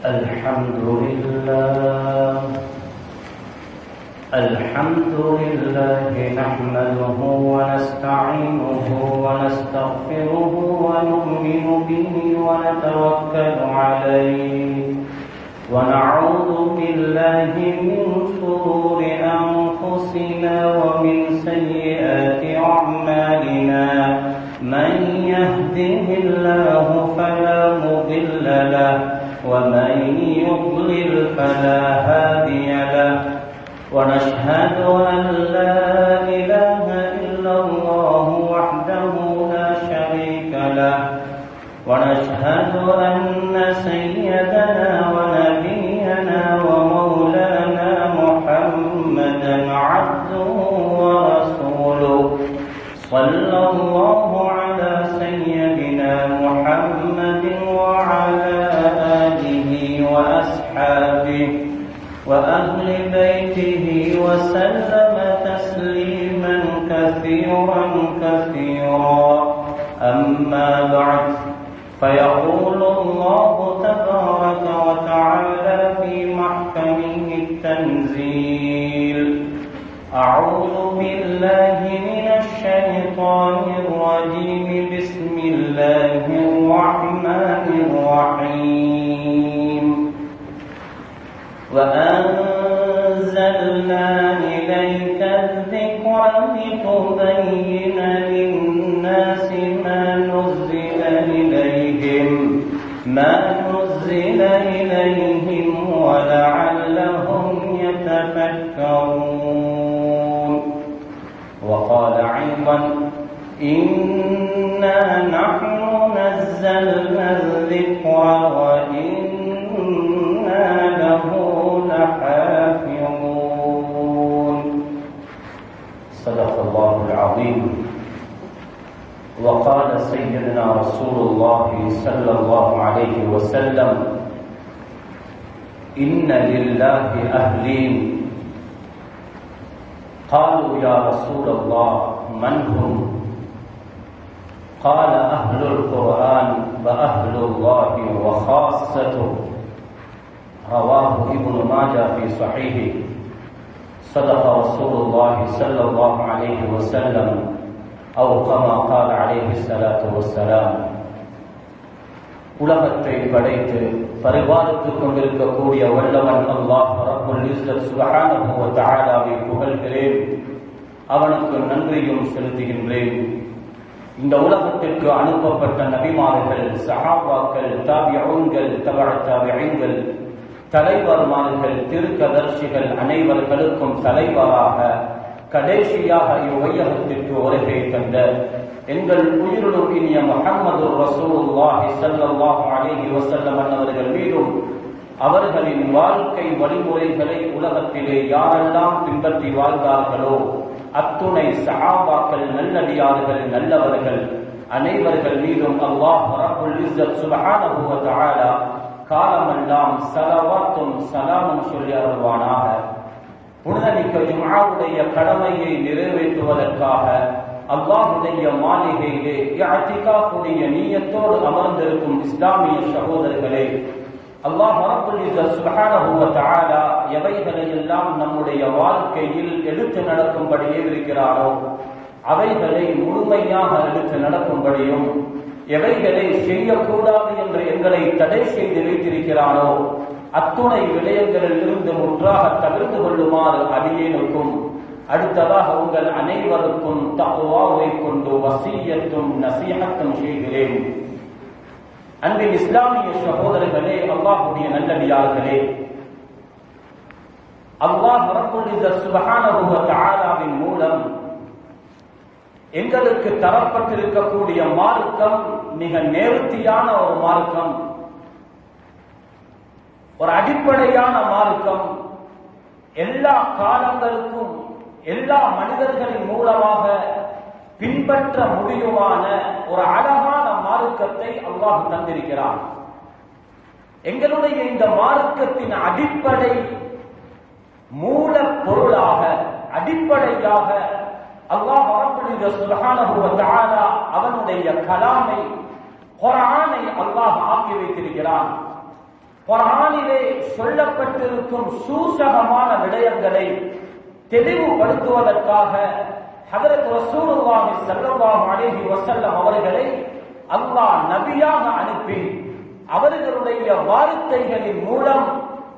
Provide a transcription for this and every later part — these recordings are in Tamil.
الحمد لله نحمده ونستعينه ونستغفره ونؤمن به ونتوكل عليه ونعوذ بالله من شرور أنفسنا ومن سيئات أعمالنا من يهده الله فلا مضل له ومن يضلل فلا هادي له ونشهد أن لا إله إلا الله وحده لا شريك له ونشهد أن سيدنا ونبينا ومولانا محمدا عبده ورسوله صلى الله على سيدنا محمد وعلى آله وأصحابه وأهل بيته وسلم تسليما كثيرا أما بعد فيقول الله تبارك وتعالى في محكمه التنزيل أعوذ بالله من الشيطان الرجيم بسم الله الرحمن الرحيم وأنزلنا إليك الذكر لتبين للناس ما نزل إليهم ولعلهم يتفكرون وقال أيضا إنا نحن نزلنا الذكر وإنا له لحافظون صدق الله العظيم وقال سيدنا رسول الله صلى الله عليه وسلم إن لله أهلين قالوا يا رسول الله من هم قال أهل القرآن وأهل الله وخاصته رواه ابن ماجه في صحيحه صدق رسول الله صلى الله عليه وسلم أو كما قال عليه الصلاة والسلام உலகத்தை படைத்து பரிபாலித்துக் கொண்டிருக்கக்கூடிய வல்லவன் அல்லாஹ் ரப்புல் இஸ்ஸத் சுப்ஹானஹு வ தஆலாவை புகழ்கிறேன், அவனுக்கு நன்றியும் செலுத்துகின்றேன். இந்த உலகத்திற்கு அனுப்பப்பட்ட நபிமார்கள், சஹாபாக்கள், தாபிஊன்கள், தபஅத் தாபிஈன்கள், தலைவர்மார்கள், திருக்கதர்சிகள் அனைவர்களுக்கும் தலைவராக கடைசியாக இவ்வையகத்திற்கு வருகை தந்த எங்கள் உயிரிலும் இனிய முஹம்மது ரசூலுல்லாஹி ஸல்லல்லாஹு அலைஹி வஸல்லம் அவர்கள் மீதும் அவர்களின் வாழ்க்கை வழிமுறைகளை உலகத்திலே யாரெல்லாம் பின்பற்றி வாழ்ந்தார்களோ அத்துணை சஹாபாக்கள், நல்லடியார்கள், நல்லவர்கள் அனைவர்கள் மீதும் அல்லாஹ் ரப்புல் இஸ்ஸத் சுப்ஹானஹு வ தஆலா காலமெல்லாம் ஸலவாத்தும் ஸலாமும் சொல்லி அருள்வானாக. புனிதமிக்க ஜும்ஆவுடைய கடமையை நிறைவேற்றுவதற்காக அல்லாஹ்வுடைய மாளிகையிலே இஅ்திகாஃபுடைய நிய்யத்தோடு அமர்ந்திருக்கும் இஸ்லாமிய சகோதரர்களே, அல்லாஹ் ரப்புல் இஸ்ஸத் சுப்ஹானஹு வ தஆலா எவைகளை எல்லாம் நம்முடைய வாழ்க்கையில் எடுத்து நடக்கும்படி இருக்கிறாரோ அவைகளை முழுமையாக எடுத்து நடக்கும்படியும், எவைகளை செய்யக்கூடாது என்று எங்களை தடை செய்து வைத்திருக்கிறானோ அத்துணை விடயங்களில் இருந்து முற்றாக தவிர்த்து கொள்ளுமாறு அடியேனுக்கும் அடுத்ததாக உங்கள் அனைவருக்கும் தக்வாவை கொண்டு வசியத்தும் நசீஹத்தும் செய்கிறேன். அன்பின் இஸ்லாமிய சகோதரர்களே, அல்லாஹ்வுடைய நல்லடியார்களே, அல்லாஹ் ரப்புல் இஸ்ஸத் சுப்ஹானஹு வ தஆலாவின் மூலம் எங்களுக்கு தரப்பட்டிருக்கக்கூடிய மார்க்கம் மிக நேர்த்தியான ஒரு மார்க்கம், ஒரு அடிப்படையான மார்க்கம். எல்லா காலங்களுக்கும் எல்லா மனிதர்களின் மூலமாக பின்பற்ற முடியுமான ஒரு அழகான மார்க்கத்தை அல்லாஹ் தந்திருக்கிறான். எங்களுடைய இந்த மார்க்கத்தின் அடிப்படை மூல பொருளாக அடிப்படையாக அல்லாஹ் ரப்பல் சுப்ஹானஹு வ தஆலா அவனுடைய கலாமை குர்ஆனை அல்லாஹ் ஆக்கி வைத்திருக்கிறான். குர்ஆனிலே சொல்லப்பட்டிருக்கும் சூசகமான விடயங்களை தெளிவுபடுத்துவதற்காக ஹஜ்ரத் ரசூலுல்லாஹி ஸல்லல்லாஹு அலைஹி வஸல்லம் அவர்களை அல்லாஹ் நபியாக அனுப்பி அவர்களுடைய வார்த்தைகளின் மூலம்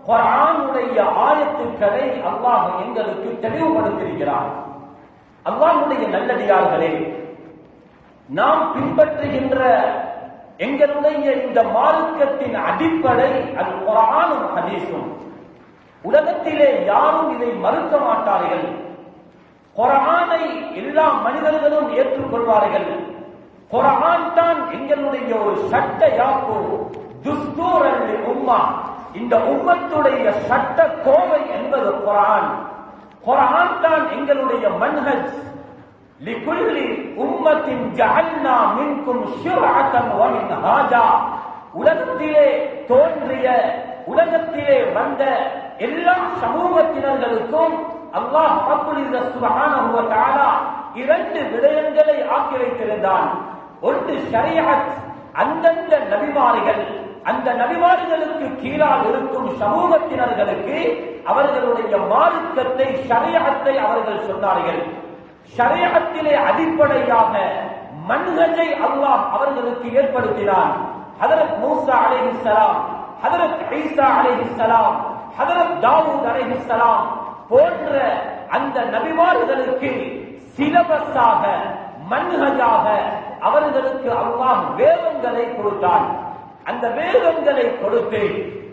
குர்ஆனுடைய ஆயத்துக்களை அல்லாஹ் எங்களுக்கு தெளிவுபடுத்தியிருக்கிறார். அல்லாஹ்வுடைய நல்லடியார்களே, நாம் பின்பற்றுகின்ற எங்களுடைய இந்த மார்க்கத்தின் அடிப்படை அது குர்ஆனும் ஹதீஸும். உலகத்திலே யாரும் இதை மறுக்க மாட்டார்கள். குர்ஆனை எல்லா மனிதர்களும் ஏற்றுக்கொள்வார்கள். குர்ஆன் தான் எங்களுடைய ஒரு சட்ட யாப்பு, துஸ்தூரல் உம்மா, இந்த உம்மத்துடைய சட்ட கோவை என்பது குர்ஆன். குர்ஆன் தான் எங்களுடைய மன்ஹஜ். லிகுல்லி உம்மத்தின் ஜஅல்னா மின்கும் ஷிர்அத்தன் வ மின்ஹாஜா. உலகத்திலே தோன்றிய, உலகத்திலே வந்த எல்லா சமூகத்தினர்களுக்கும் அல்லாஹ் ரப்புல் இஸ்ஸத் சுப்ஹானஹு வ தஆலா இரண்டு விடயங்களை ஆக்கி வைத்திருந்தான். ஒன்று ஷரீஅத், அந்தந்த நபிமார்கள், அந்த நபிமார்களுக்கு கீழால் இருக்கும் சமூகத்தினர்களுக்கு அவர்களுடைய மார்க்கத்தை, ஷரீஅத்தை அவர்கள் சொன்னார்கள். ஷரீஅத்திலே அடிப்படையாக மன்ஹஜை அல்லாஹ் அவர்களுக்கு ஏற்படுத்தினான். ஹஜ்ரத் மூஸா அலைஹிஸ்ஸலாம், ஹஜ்ரத் ஈசா அலைஹிஸ்ஸலாம், ஹஜ்ரத் தாவூத் அலைஹிஸ்ஸலாம் போன்ற அந்த நபிமார்களுக்கு சிலபஸாக, மன்ஹஜாக அவர்களுக்கு அல்லாஹ் வேதங்களை கொடுத்தான். அந்த வேதங்களை கொடுத்து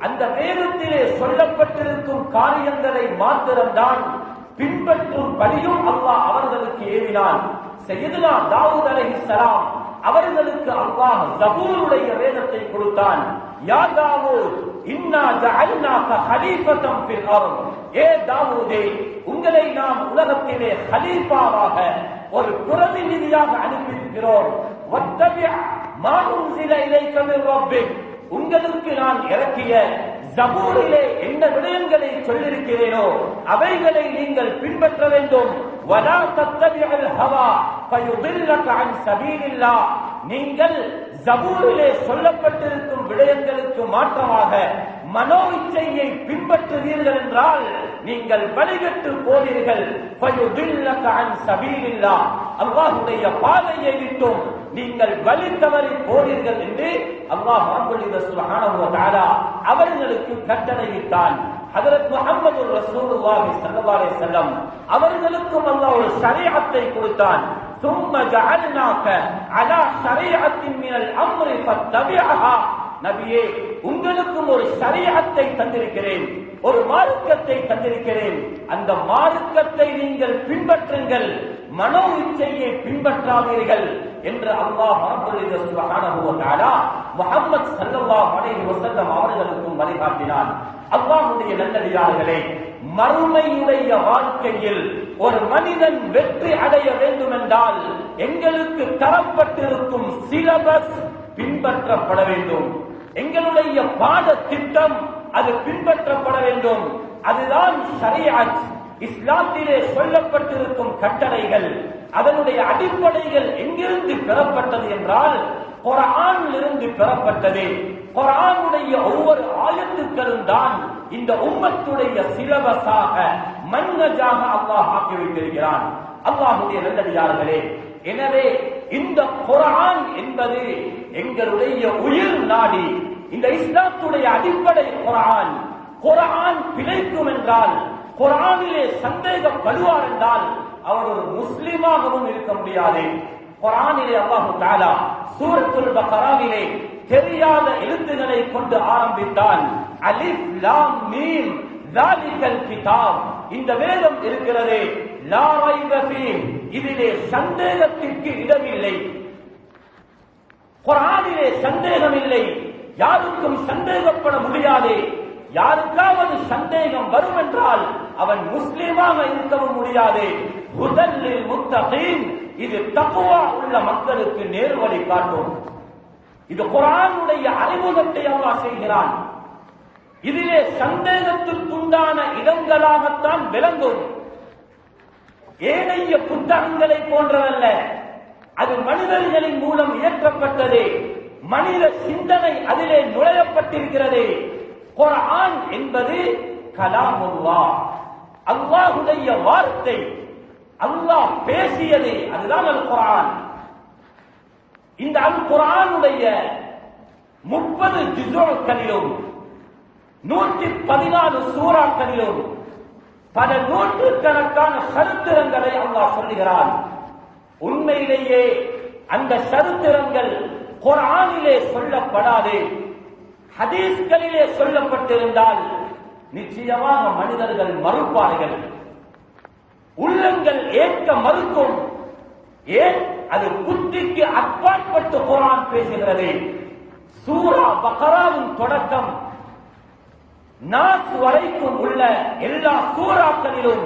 அந்த வேதத்திலே சொல்லப்பட்டிருக்கும் காரியங்களை மாத்திரம்தான் பின்பற்றும் படியும் அல்லாஹ் அவர்களுக்கு ஏவினான். சய்யிதுனா தாவூத் அலைஹிஸ்ஸலாம் அவர்களுக்கு அல்லாஹ் ஜபூருடைய வேதத்தை கொடுத்தான். யா தாவூத் இன்னா ஜஅல்னாக கலீஃபத்தன் ஃபில் அர்த். ஏ தாவூதே, உங்களை நாம் உலகத்திலே கலீஃபாவாக, ஒரு பிரதிநிதியாக அனுப்பியிருக்கிறோம். வத்தபி' மா உன்ஸில இலைக மின் ரப்பிக். உங்களுக்கு நான் இறக்கிய ஜபூரிலே என்ன விடயங்களை சொல்லியிருக்கிறேனோ அவைகளை நீங்கள் பின்பற்ற வேண்டும். வலா தத்தபி'ல் ஹவா ஃபயுதில்லக அன் சபீலில்லாஹ். நீங்கள் ஜபூரிலே சொல்லப்பட்டிருக்கும் விடயங்களுக்கு மாற்றமாக மனோ இச்சையை பின்பற்றுவீர்கள் என்றால் நீங்கள் வழிகட்டு போவீர்கள். ஃபயுதில்லக அன் சபீலில்லாஹ். அல்லாஹ்வுடைய பாதையை விட்டும் நீங்கள் வழி தவறி போவீர்கள் என்று அல்லாஹ் ரப்புல் இஸ்ஸத் சுப்ஹானஹு வ தஆலா அவர்களுக்கு கட்டளையிட்டான். ஹஜ்ரத் முஹம்மது ரசூலுல்லாஹி ஸல்லல்லாஹு அலைஹி வஸல்லம் அவர்களுக்கும் அல்லாஹ் ஒரு ஷரீஅத்தை கொடுத்தான். ثم جعلناك على شريعة من الأمر فاتبعها. நபியே, உங்களுக்கும் ஒரு ஷரீஅத்தை தந்திருக்கிறேன், ஒரு மார்க்கத்தை தந்திருக்கிறேன். அந்த மார்க்கத்தை நீங்கள் பின்பற்றுங்கள், மனோ இச்சையை பின்பற்றாதீர்கள் என்று அல்லாஹ் ரப்புல் இஸ்ஸத் சுப்ஹானஹு வ தஆலா முஹம்மது ஸல்லல்லாஹு அலைஹி வஸல்லம் அவர்களுக்கும் வழிகாட்டினான். அல்லாஹ்வுடைய நல்லடியார்களே, மறுமையுடைய வாழ்க்கையில் ஒரு மனிதன் வெற்றி அடைய வேண்டும் என்றால் எங்களுக்கு தரப்பட்டிருக்கும் சிலபஸ் பின்பற்றப்பட வேண்டும். எங்களுடைய பாட திட்டம் அது பின்பற்றப்பட வேண்டும். அதுதான் ஷரீஅத். இஸ்லாத்திலே சொல்லப்பட்டிருக்கும் கட்டளைகள், அதனுடைய அடிப்படைகள் எங்கிருந்து பெறப்பட்டது என்றால் குர்ஆனில் இருந்து பெறப்பட்டது. குர்ஆனுடைய ஒவ்வொரு ஆயத்துக்களும் தான் இந்த உம்மத்துடைய சிலபஸாக, மன்ஹஜாக அல்லாஹ் ஆக்கி வைத்திருக்கிறான். அல்லாஹ்வுடைய நல்லடியார்களே, எனவே இந்த குர்ஆன் என்பது எங்களுடைய உயிர் நாடி. இந்த இஸ்லாத்துடைய அடிப்படை குர்ஆன். குர்ஆன் பிழைக்கும் என்றால், குர்ஆனிலே சந்தேகப்படுவார் என்றால் அவர் ஒரு முஸ்லிமாகவும் இருக்க முடியாது. குர்ஆனிலே அல்லாஹ் தஆலா சூரத்துல் பக்ராவிலே தெரியாத எழுத்துக்களை கொண்டு ஆரம்பித்தான். அலிஃப் லாம் மீம் ஸாலிகல் கிதாப். இந்த வேதம் இருக்கிறதே, லா ரைப ஃபீஹ், இதிலே சந்தேகத்திற்கு இடமில்லை. குர்ஆனிலே சந்தேகம் இல்லை, யாருக்கும் சந்தேகப்பட முடியாது. யாருக்காவது சந்தேகம் வரும் என்றால் அவன் முஸ்லிமாக இருக்கவும் முடியாது. ஹுதல் லில் முத்தகீன், இது தக்வா உள்ள மக்களுக்கு நேர்வழி காட்டும். இது குர்ஆனுடைய அறிமுகத்தை அல்லாஹ் செய்கிறான். இதிலே சந்தேகத்திற்குண்டான இடங்களாகத்தான் விளங்கும். ஏனைய புத்தகங்களை போன்றதல்ல. அது மனிதர்களின் மூலம் இயற்றப்பட்டது. மனித சிந்தனை அதிலே நுழையப்பட்டிருக்கிறது. குர்ஆன் என்பது கலாமுல்லாஹ், அல்லாஹ்வுடைய வார்த்தை, அல்லாஹ் பேசியது, அதுதான் அல் குர்ஆன். இந்த அல் குர்ஆனுடைய 30 ஜுஸுகளிலும் 114 சூறாக்களிலும் பல நூற்றுக்கணக்கான சரித்திரங்களை அல்லாஹ் சொல்லுகிறான். உண்மையிலேயே அந்த சரித்திரங்கள் குர்ஆனிலே சொல்லப்படாது, ஹதீஸ்களிலே சொல்லப்பட்டிருந்தால் நிச்சயமாக மனிதர்கள் மறுப்பார்கள், உள்ளங்கள் ஏற்க மறுக்கும். ஏன்? அது புத்திக்கு அப்பாற்பட்டு குர்ஆன் பேசுகிறது. சூரா பக்ராவின் தொடக்கம் நாஸ் வரைக்கும் உள்ள எல்லா சூறாக்களிலும்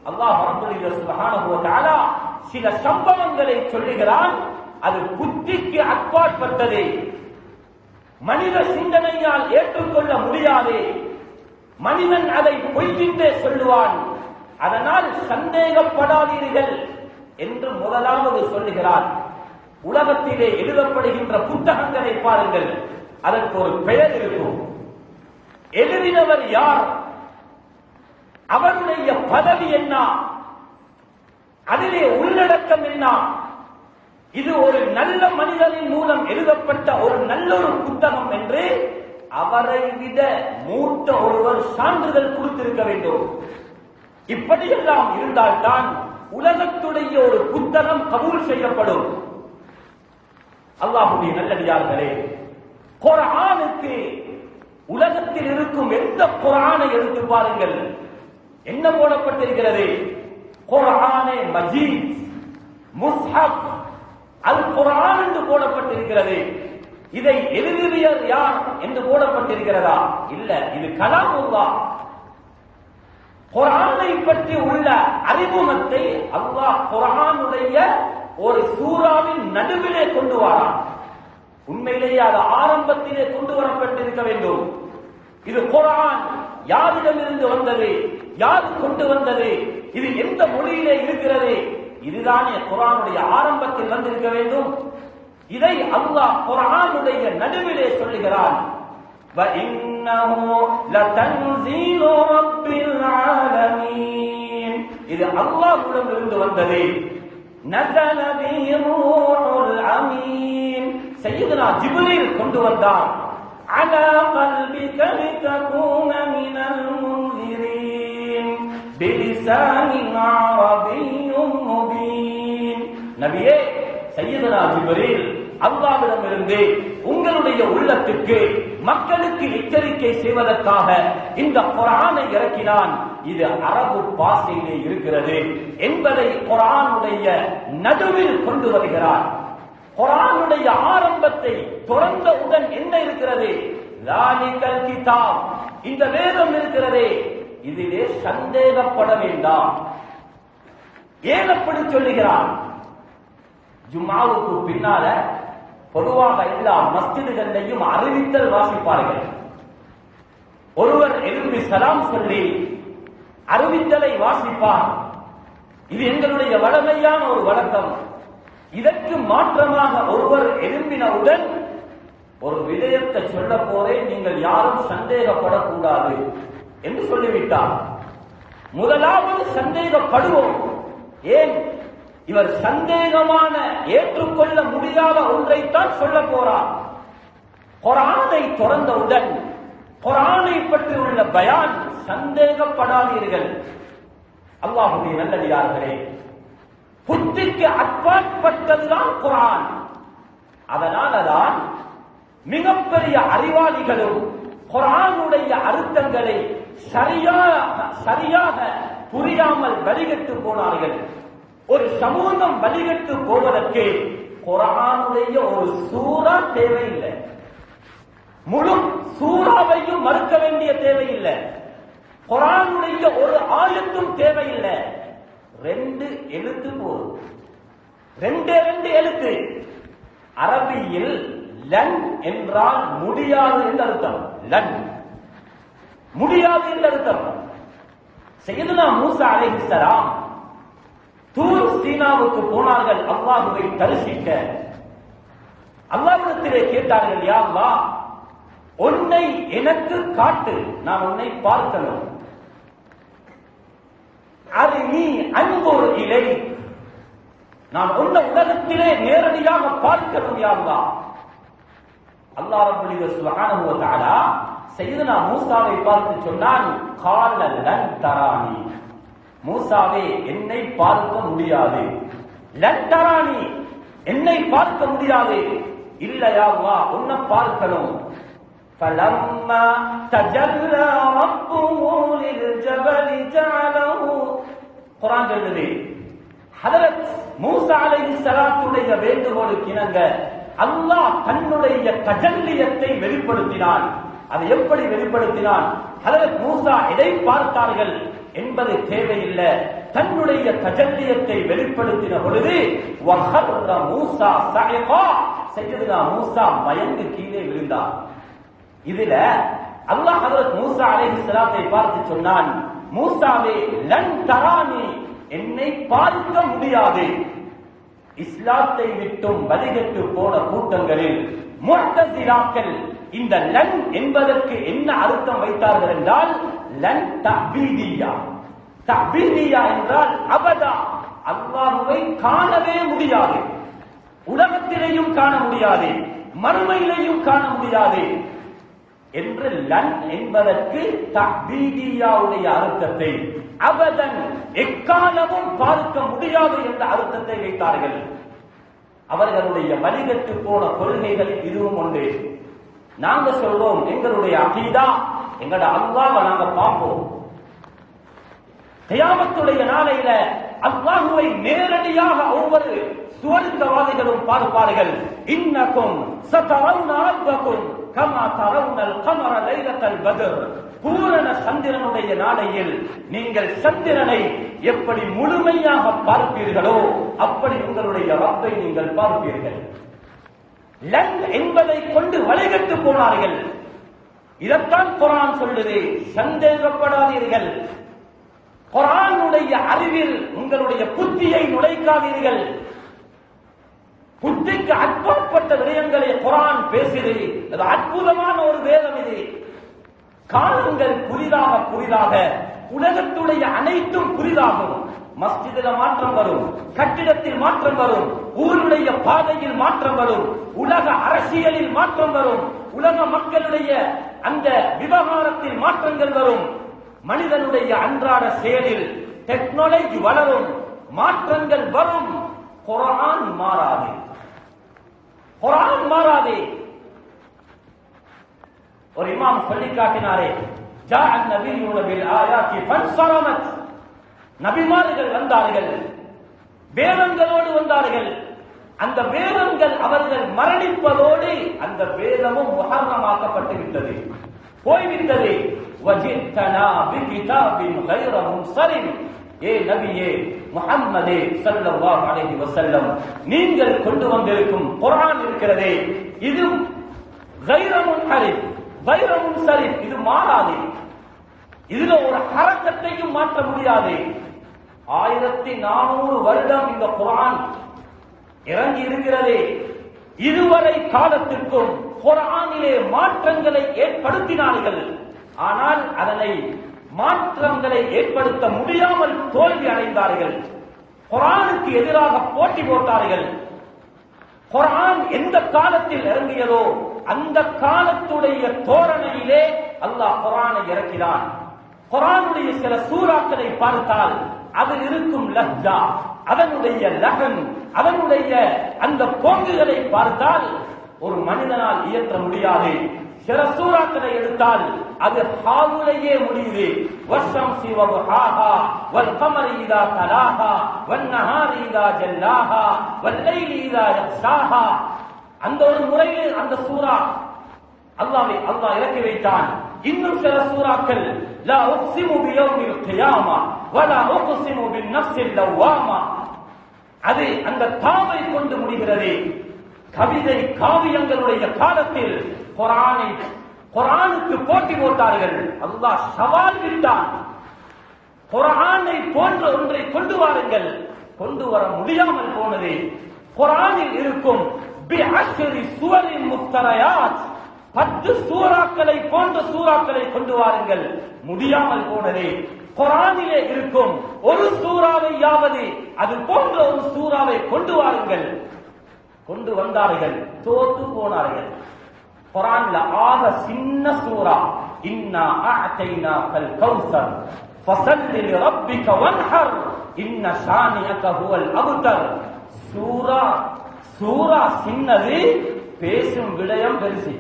அல்லாஹ் ரப்பல் சுப்ஹானஹு வ தஆலா சில சம்பவங்களை சொல்லுகிறான். அது புத்திக்கு அப்பாற்பட்டது, மனித சிந்தனையால் ஏற்றுக்கொள்ள முடியாது. மனிதன் அதை பொய்யின்றே சொல்லுவான். அதனால் சந்தேகப்படாதீர்கள் என்று முதலாவது சொல்லுகிறார். உலகத்திலே எழுதப்படுகின்ற புத்தகங்களை பாருங்கள், அதற்கு ஒரு பெயர் இருக்கும். எழுதினவர் யார், அவருடைய பதவி என்ன, அதிலே உள்ளடக்கம் என்ன. இது ஒரு நல்ல மனிதனின் மூலம் எழுதப்பட்ட ஒரு நல்லொரு புத்தகம் என்று அவரை விட மூத்த ஒருவர் சான்றிதழ் கொடுத்திருக்க வேண்டும். இப்படியெல்லாம் இருந்தால்தான் உலகத்துடைய ஒரு புத்தகம் கபூல் செய்யப்படும். அல்லாஹ்வுடைய நல்லடியார்களே, குர்ஆனுக்கு உலகத்தில் இருக்கும் எந்த குர்ஆனை எடுத்து பாருங்கள், என்ன போடப்பட்டிருக்கிறது? குர்ஆனே மஜீத், முஸ்ஹப், அல் குர்ஆன் என்று போடப்பட்டிருக்கிறது. இதை எழுதியவர் யார் என்று போடப்பட்டிருக்கிறதா? இல்ல, இது கலாமுல்லாஹ். குர்ஆனை பற்றி உள்ள அறிமுகத்தை அல்லாஹ் குர்ஆனுடைய ஒரு சூறாவின் நடுவிலே கொண்டு வரான். உண்மையிலேயே அது ஆரம்பத்திலே கொண்டு வரப்பட்டிருக்க வேண்டும். இது குர்ஆன் யாரிடமிருந்து வந்தது, யார் கொண்டு வந்தது, இது எந்த மொழியிலே இருக்கிறது, இதுதானே குர்ஆனுடைய ஆரம்பத்தில் வந்திருக்க வேண்டும். இதை அல்லாஹ் குர்ஆனுடைய நடுவிலே சொல்லுகிறான். இது அல்லாஹ்விடமிருந்து வந்தது. நஸல பிஹி ரூஹுல் அமீன், சய்யிதுனா ஜிப்ரீல் கொண்டு வந்தார். அலா கல்பிக லிதகூன மினல் முன்சிரீன் பிலிசானின் அரபிய்யின் முபீன். நபியே, சய்யிதுனா ஜிப்ரீல் அல்லாஹ்விடமிருந்து உங்களுடைய உள்ளத்துக்கு மக்களுக்கு எச்சரிக்கை செய்வதற்காக இந்த குர்ஆனை இறக்கினான். இது அரபு பாஷையிலே இருக்கிறது என்பதை குர்ஆனுடைய நடுவில் கொண்டு வருகிறார். குர்ஆனுடைய ஆரம்பத்தை தொடர்ந்தவுடன் என்ன இருக்கிறது? ஸாலிகல் கிதாப், இந்த வேதம் இருக்கிறதே, இதிலே சந்தேகப்பட வேண்டாம். ஏன் அப்படி சொல்லுகிறான்? ஜும்ஆவுக்கு பின்னால பொதுவாக எல்லா மஸ்ஜிதுகளிலும் அறிவித்தல் வாசிப்பார்கள். ஒருவர் எழுப்பி சலாம் சொல்லி அறிவித்தலை வாசிப்பார். இது எங்களுடைய வழமையான ஒரு வழக்கம். இதற்கு மாற்றமாக ஒருவர் எழுப்பினவுடன் ஒரு விடயத்தை சொல்ல போதே நீங்கள் யாரும் சந்தேகப்படக்கூடாது என்று சொல்லிவிட்டார். முதலாவது சந்தேகப்படுவோம். ஏன்? இவர் சந்தேகமான ஏற்றுக்கொள்ள முடியாத ஒன்றைத்தான் சொல்ல போறார். குர்ஆனை தொடர்ந்தவுடன் குர்ஆனை பற்றி உள்ள பயான், சந்தேகப்படாதீர்கள். அல்லாஹ்வுடைய நல்லடியார்களே, புத்திக்கு அப்பாற்பட்டதுதான் குர்ஆன். அதனாலதான் மிகப்பெரிய அறிவாளிகளும் குர்ஆனுடைய அர்த்தங்களை சரியாக புரியாமல் வழிகட்டு போனார்கள். ஒரு சமூகம் வழிகட்டு போவதற்கு குர்ஆனுடைய ஒரு சூரா தேவையில்லை, முழு சூறாவையும் மறுக்க வேண்டிய தேவையில்லை, குர்ஆனுடைய ஒரு ஆயத்தும் தேவையில்லை. 2 எழுத்து போதும். 2 எழுத்து. அரபியில் லன் என்றால் முடியாது என்று அர்த்தம். லன் முடியாது என்று அர்த்தம். சய்யிதுனா மூசா அலைஹிஸ்ஸலாம் தூர் சீனாவுக்கு போனார்கள் அல்லாஹ்வை தரிசிக்க. அல்லாஹ்விடத்திலே கேட்டார்கள், யா அல்லாஹ், உன்னை எனக்கு காட்டு, நான் உன்னை பார்க்கணும். அது நீ அன்போர் இலை, நான் உன்னை உலகத்திலே நேரடியாக பார்க்கணும். யா அல்லாஹ், அல்லாஹ் ரப்பல் சுப்ஹானஹு வ தஆலா சையதுனா மூசாவை பார்த்து சொன்னான், கால லன் தரானி, மூசாவே என்னை பார்க்க முடியாது. லன் தரானி, என்னை பார்க்க முடியாது. இல்ல யா அல்லாஹ், உன்னை பார்க்கணும். فلما تجلى ربه للجبل جعله, குர்ஆன் சொல்லுது, ஹஜரத் மூசா அலைஹிஸ்ஸலாத்துடைய வேண்டுகோளுக்கு இணங்க அல்லாஹ் தன்னுடைய தஜல்லியத்தை வெளிப்படுத்தினான். அதை எப்படி வெளிப்படுத்தினான்? ஹஜரத் மூசா எதை பார்த்தார்கள் என்பது தேவையில்லை. தன்னுடைய தஜல்லியத்தை வெளிப்படுத்தின பொழுது வஹர்ர மூசா ஸஇகா, சையதுனா மூசா மயங்கி கீழே விழுந்தார். இதுல அல்லாஹ் ஹஜரத் மூசா அலைஹிஸ்ஸலாத்தை பார்த்து சொன்னான், மூசாவே லன் தரானி, என்னை பார்க்க முடியாது. இஸ்லாத்தை விட்டும் வழிகட்டு போன கூட்டங்களில் முஅ்தஸிலாக்கள் இந்த லன் என்பதற்கு என்ன அர்த்தம் வைத்தார்கள் என்றால், லன் தஅபீதியா. தஅபீதியா என்றால் அபதா, அல்லாஹ்வை காணவே முடியாது, உலகத்திலேயும் காண முடியாது, மறுமையிலேயும் காண முடியாது என்று லன் என்பதற்கு தஅபீதியாவுடைய அர்த்தத்தை, அபதன் எக்காலமும் பார்க்க முடியாது என்ற அர்த்தத்தை வைத்தார்கள். அவர்களுடைய வழிகட்டு போன கொள்கைகள் இதுவும் ஒன்று. நாங்க சொல்றோம், எங்களுடைய அகீதா, எங்களோட அல்லாஹ்வை நாங்க பார்ப்போம். கியாமத்துடைய நாளையில அல்லாஹ்வை நேரடியாக ஒவ்வொரு சுவர்க்கவாதிகளும் பார்ப்பார்கள். இன்னக்கும் சதரவுன ரப்பக்கும் கமா தரவுனல் கமர லைலத்தல் பத்ர், பூரண சந்திரனுடைய நாளையில் நீங்கள் சந்திரனை எப்படி முழுமையாக பார்ப்பீர்களோ அப்படி உங்களுடைய ரப்பை நீங்கள் பார்ப்பீர்கள். லன் என்பதை கொண்டு வழிகட்டு போனார்கள். இதைத்தான் குர்ஆன் சொல்லுது, சந்தேகப்படாதீர்கள், குர்ஆனுடைய அறிவில் உங்களுடைய புத்தியை நுழைக்காதீர்கள். புத்திக்கு அற்புதப்பட்ட விடயங்களை குர்ஆன் பேசுது. அது அற்புதமான ஒரு வேதம். இது காலங்கள் புதிதாக புதிதாக உலகத்துடைய அனைத்தும் புதிதாகும். மஸ்ஜிதில் மாற்றம் வரும், கட்டிடத்தில் மாற்றம் வரும், ஊருடைய பாதையில் மாற்றம் வரும், உலக அரசியலில் மாற்றம் வரும், உலக மக்களுடைய அந்த விவகாரத்தில் மாற்றங்கள் வரும், மனிதனுடைய அன்றாட செயலில் டெக்னாலஜி வளரும், மாற்றங்கள் வரும். குர்ஆன் மாறாது, குர்ஆன் மாறாது. ஒரு இமாம் சொல்லி காட்டினாரே, ஜாஅ நபியுன பில் ஆயாத்தி ஃபன்ஸரமத், நபிமார்கள் வந்தார்கள், வேதங்களோடு வந்தார்கள். அந்த வேதங்கள் அவர்கள் மரணிப்பதோடு அந்த வேதமும் முஹர்ரமாக்கப்பட்டு விட்டது, போய்விட்டது. வஜித்தனா பிகிதாபின் கைர முன்சரிம், ஏ நபியே முஹம்மதே ஸல்லல்லாஹு அலைஹி வஸல்லம், நீங்கள் கொண்டு வந்திருக்கும் குர்ஆன் இருக்கிறதே, இது கைர முன்ஹரிஃப், கைர முன்சரிஃப், இது மாறாது. இதுல ஒரு ஹரக்கத்தையும் மாற்ற முடியாது. 1400 வருடம் இந்த குர்ஆன் இறங்கி இருக்கிறதே, இதுவரை காலத்திற்கும் குர்ஆனிலே மாற்றங்களை ஏற்படுத்தினார்கள். ஆனால் அதனை மாற்றங்களை ஏற்படுத்த முடியாமல் தோல்வி அடைந்தார்கள். குர்ஆனுக்கு எதிராக போட்டி போட்டார்கள். குர்ஆன் எந்த காலத்தில் இறங்கியதோ அந்த காலத்துடைய தோரணையிலே அல்லாஹ் குர்ஆனை இறக்கினான். குர்ஆனுடைய சில சூறாக்களை பார்த்தால் அதில் இருக்கும் லஹ்ஜா, அதனுடைய லஹன், அதனுடைய அந்த போங்குகளை பார்த்தால் ஒரு மனிதனால் இயற்ற முடியாது. சில சூறாக்களை எடுத்தால் அது ஹாவுலையே முடியுது. வஷ்ஷம்ஸி வதுஹாஹா வல்கமரி இதா தலாஹா வன்னஹாரி இதா ஜல்லாஹா வல்லைலி இதா யக்ஷாஹா, அந்த ஒரு முறையில் அந்த சூரா அல்லாஹ் இறக்கி வைத்தான். இன்னும் சில சூறாக்கள் லா உக்ஸிமு பியௌமில் கியாமா வலா உக்ஸிமு பின்னஃப்ஸில் லவ்வாமா, அது அந்த தாவை கொண்டு முடிகிறது. கவிதை காவியங்களுடைய காலத்தில் குர்ஆனுக்கு போட்டி போட்டார்கள். அல்லாஹ் சவால் விட்டான், குர்ஆனை போன்ற ஒன்றை கொண்டு வாருங்கள். கொண்டு வர முடியாமல் போனது. குர்ஆனில் இருக்கும் பிஅஷ்ரி சுவரின் முஃப்தரயாத், 10 சூறாக்களை போன்ற சூறாக்களை கொண்டு வாருங்கள். முடியாமல் போனதே. குர்ஆனிலே இருக்கும் ஒரு சூறாவையாவது அது போன்ற ஒரு சூறாவை கொண்டு வாருங்கள். கொண்டு வந்தார்கள், தோத்து போனார்கள். குர்ஆன்ல ஆக சின்ன சூரா இன்னா அஅதைனாகல் கௌஸர் ஃபஸல்லி லிரப்பிக வன்ஹர் இன்ன ஷானிஅக ஹுவல் அப்தர். சூரா சின்னது, பேசும் விடயம் பெருசு.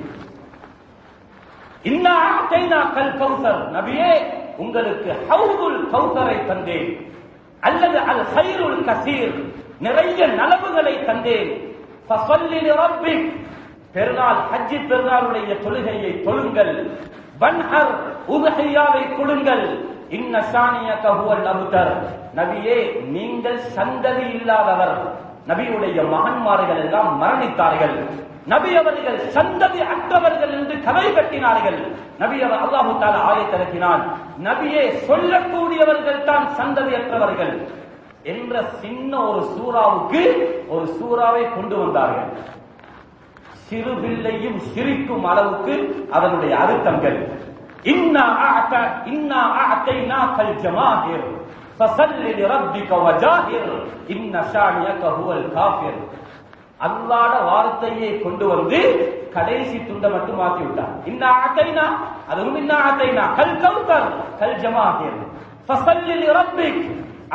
இன்னா அஅதைனாகல் கௌஸர், நபியே உங்களுக்கு ஹவுதுல் கௌஸரை தந்தேன், அல்லது அல் கைருல் கசீர், நிறைய நலவுகளை தந்தேன். ஃபஸல்லி லிரப்பிக், பெருநாள் ஹஜ் பெருநாளுடைய தொழுகையை தொழுங்கள். வன்ஹர், உத்ஹியாவை கொடுங்கள். இன்ன ஷானியக ஹுவல் அப்தர், நபியே நீங்கள் சந்ததி இல்லாதவர். நபியுடைய மகன்மார்கள் எல்லாம் மரணித்தார்கள். நபி அவர்கள் சந்ததி அற்றவர்கள் என்று கதை கட்டினார்கள். நபி அவர் அல்லாஹ் தஆலா ஆயத் இறக்கினான், நபியே சொல்லக்கூடியவர்கள் தான் சந்ததியற்றவர்கள் என்ற சின்ன ஒரு சூறாவுக்கு ஒரு சூறாவை கொண்டு வந்தார்கள். சிறு பிள்ளையும் சிரிக்கும் அளவுக்கு அதனுடைய அர்த்தங்கள். இன்னா அஅதைனாகல் ஜமாஹிர் ஃபஸல்லி லிரப்பிக வஜாஹிர் இன்ன ஷானியக ஹுவல் காஃபிர். அல்லாஹ்வுடைய வார்த்தையை கொண்டு வந்து கடைசி துண்டை மட்டும் மாத்தி விட்டார். இன்னா அஅதைனா, அதுவும் இன்னா அஅதைனா கல் கௌஸர் கல் ஜமாஹிர் ஃபஸல்லி லிரப்பிக்,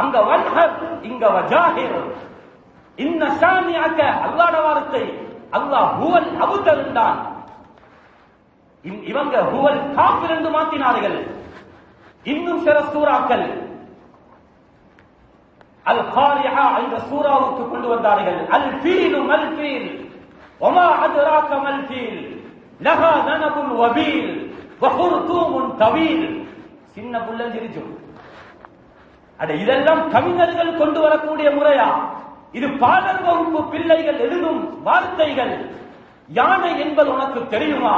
அங்க வன்ஹர் இங்க வஜாஹிர். இன்ன ஷானியக, அல்லாஹ்வுடைய வார்த்தை, அல்லாஹ் ஹுவல் அப்தர் என்றான். இவங்க ஹுவல் காஃபிர் என்று மாற்றினார்கள். இன்னும் சில சூறாக்கள் அல் காரியா என்ற சூறாவுக்கு கொண்டு வந்தார்கள். அல் ஃபீலு மல் ஃபீல் வமா அத்ராக மல் ஃபீல் லஹா தனபுல் வபீல் வஹுர்தூமுன் தவீல். சின்ன புள்ள சிரிச்சும். அட, இதெல்லாம் கவிஞர்கள் கொண்டு வரக்கூடிய முறையா? இது பாடல் வகுப்பு பிள்ளைகள் எழுதும் வார்த்தைகள். யானை என்பது உனக்கு தெரியுமா?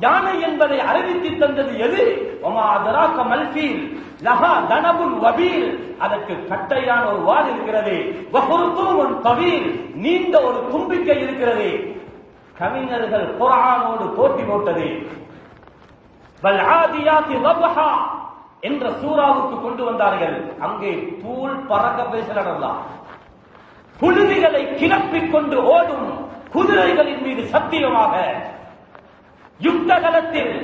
யானை என்பதை அறிவித்து தந்தது எது? வமா அத்ராக மல் ஃபீல் லஹா தனபுல் வபீல், அதற்கு கட்டையான ஒரு வால் இருக்கிறது. வஹுர்தூமுன் தவீல், நீண்ட ஒரு தும்பிக்கை இருக்கிறது. கவிஞர்கள் குர்ஆனோடு போட்டி போட்டது. வல் ஆதியாத்தி ضبحا என்ற சூறாவுக்கு கொண்டு வந்தார்கள். அங்கே தூள் பறக்க பேசலாம். புழுதிகளை கிளப்பிக் கொண்டு ஓடும் குதிரைகளின் மீது சத்தியமாக, யுத்த களத்தில்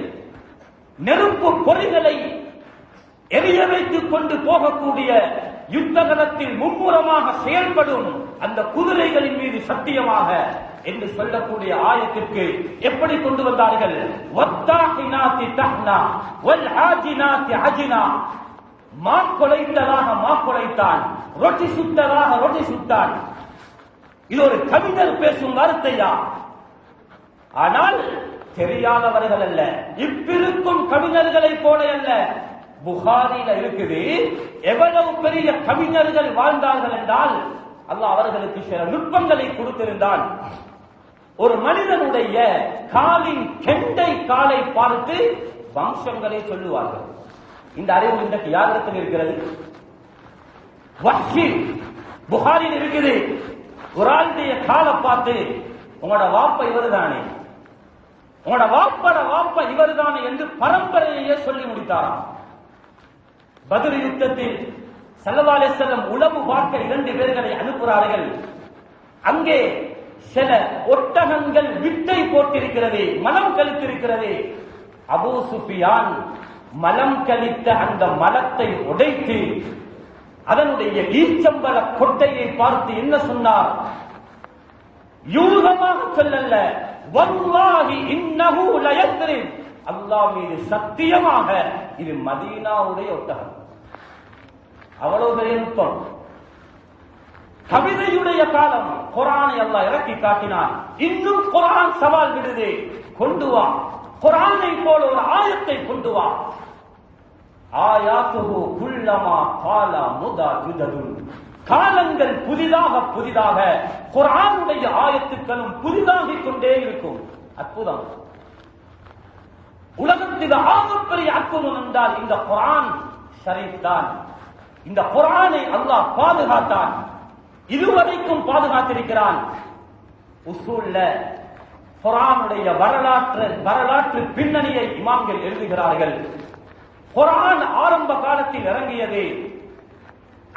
நெருப்பு பொறிகளை எரிய வைத்துக் கொண்டு போகக்கூடிய யுத்த களத்தில் மும்முரமாக செயல்படும் அந்த குதிரைகளின் மீது சத்தியமாக என்று சொல்லக்கூடிய ஆயத்திற்கு எப்படி கொண்டு வந்தார்கள்? வத்தாஹினாத்தி தஹ்னா வல் ஆஜினாத்தி அஜினா, மாக்குலைத்ததாக மாக்குலைத்தான், ரொட்டி சுட்டதாக ரொட்டி சுட்டான். இது ஒரு கவிஞர் பேசும் வார்த்தையா? ஆனால் தெரியாதவர்கள் அல்ல, இப்பிருக்கும் கவிஞர்களை போல அல்ல. புகாரில இருக்குது. எவ்வளவு பெரிய கவிஞர்கள் வாழ்ந்தார்கள் என்றால் அல்லாஹ் அவர்களுக்கு சில நுட்பங்களை கொடுத்திருந்தான். ஒரு மனிதனுடைய காலின் கெண்டை காலை பார்த்து வம்சங்களை சொல்லுவார்கள். இந்த அறிவு இன்றைக்கு யாரிடத்தில் இருக்கிறது? வஹ்ஷி புகாரில் இருக்குது. ஒரு ஆளுடைய காலை பார்த்து உங்களோட வாப்ப இவருதானே, உங்களோட வாப்பட வாப்ப இவருதானே என்று பரம்பரையே சொல்லி முடித்தாராம். பத்ர் யுத்தத்தில் ஸல்லல்லாஹு அலைஹி வஸல்லம் உளவு பார்க்க 2 பேர்களை அனுப்புகிறார்கள். அங்கே சில ஒட்டகங்கள் விட்டை போட்டிருக்கிறது, மலம் கழித்திருக்கிறது. அபூ சுஃபியான் மலம் கழித்த அந்த மலத்தை உடைத்து அதனுடைய ஈச்சம்பழ கொட்டையை பார்த்து என்ன சொன்னார்? யூகமாக சொல்லல்ல, வல்லாஹி இன்னஹு லயஸ்ரிப், அல்லாஹ் மீது சத்தியமாக இது மதீனாவுடைய ஒட்டகம். அவ்வளவு பெரிய நுட்பம். கவிதையுடைய காலம். குர்ஆனை அல்லாஹ் இறக்கி காட்டினான். இன்னும் குர்ஆன் சவால் விடுது, கொண்டு வா, குர்ஆனை போல ஒரு ஆயத்தை கொண்டு வா. ஆயாத்துஹு குல்லமா காலா முதாஜிதுன், காலங்கள் புதிதாக புதிதாக குர்ஆனுடைய ஆயத்துக்களும் புதிதாகிக் கொண்டே இருக்கும். அற்புதம். உலகத்தில் ஆகப்பெரிய அற்புதம் என்றால் இந்த குர்ஆன் ஷரீஃப் தான். இந்த குர்ஆனை அல்லாஹ் பாதுகாத்தான், இதுவரைக்கும் பாதுகாத்திருக்கிறான். உசூல்ல குர்ஆனுடைய வரலாற்று பின்னணியை இமாம்கள் எழுதுகிறார்கள். குர்ஆன் ஆரம்ப காலத்தில் இறங்கியது,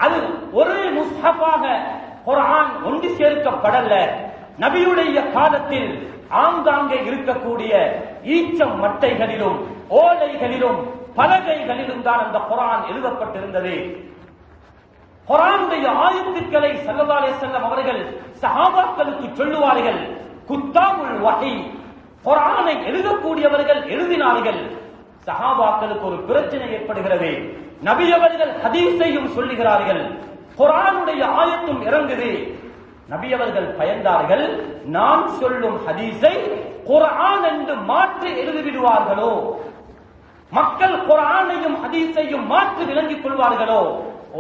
அது ஒரே முஸ்ஹஃபாக குர்ஆன் ஒன்று சேர்க்கப்படல. நபியுடைய காலத்தில் ஆங்காங்கே இருக்கக்கூடிய ஈச்சம் மட்டைகளிலும் ஓலைகளிலும் பலகைகளிலும் தான் அந்த குர்ஆன் எழுதப்பட்டிருந்தது. குர்ஆனுடைய ஆயத்துக்களை ஸல்லல்லாஹு அலைஹி வஸல்லம் அவர்கள் சஹாபாக்களுக்கு சொல்லுவார்கள். குத்தாமுல் வஹி, குர்ஆனை எழுதக்கூடியவர்கள் எழுதினார்கள். சஹாபாக்களுக்கு ஒரு பிரச்சனை ஏற்படுகிறது. நபி அவர்கள் ஹதீஸையும் சொல்லுகிறார்கள், குர்ஆனுடைய ஆயத்தும் இறங்குது. நபி அவர்கள் பயந்தார்கள், நான் சொல்லும் ஹதீஸை குர்ஆன் என்று மாற்றி எழுதிவிடுவார்களோ, மக்கள் குர்ஆனையும் ஹதீஸையும் மாற்றி விளங்கிக் கொள்வார்களோ.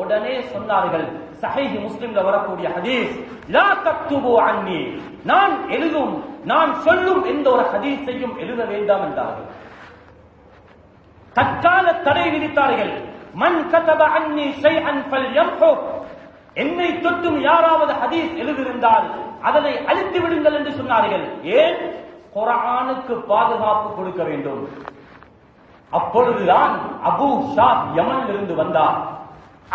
உடனே சொன்னார்கள், சஹீஹ் முஸ்லிம்ல வரக்கூடிய ஹதீஸ், லா தக்துபு அன்னி, நான் சொல்லும் எந்த ஒரு ஹதீஸையும் எழுத வேண்டாம் என்றார்கள். தற்கால தடை விதித்தார்கள். மன் கதப அன்னி ஷைஅன் ஃபல்யம்ஹு, என்னை தொட்டும் யாராவது ஹதீஸ் எழுதியிருந்தால் அதனை அழித்து விடுங்கள் என்று சொன்னார்கள். ஏன்? குர்ஆனுக்கு பாதுகாப்பு கொடுக்க வேண்டும். அப்பொழுதுதான் அபூ ஷாஹ் யமனில் இருந்து வந்தார்.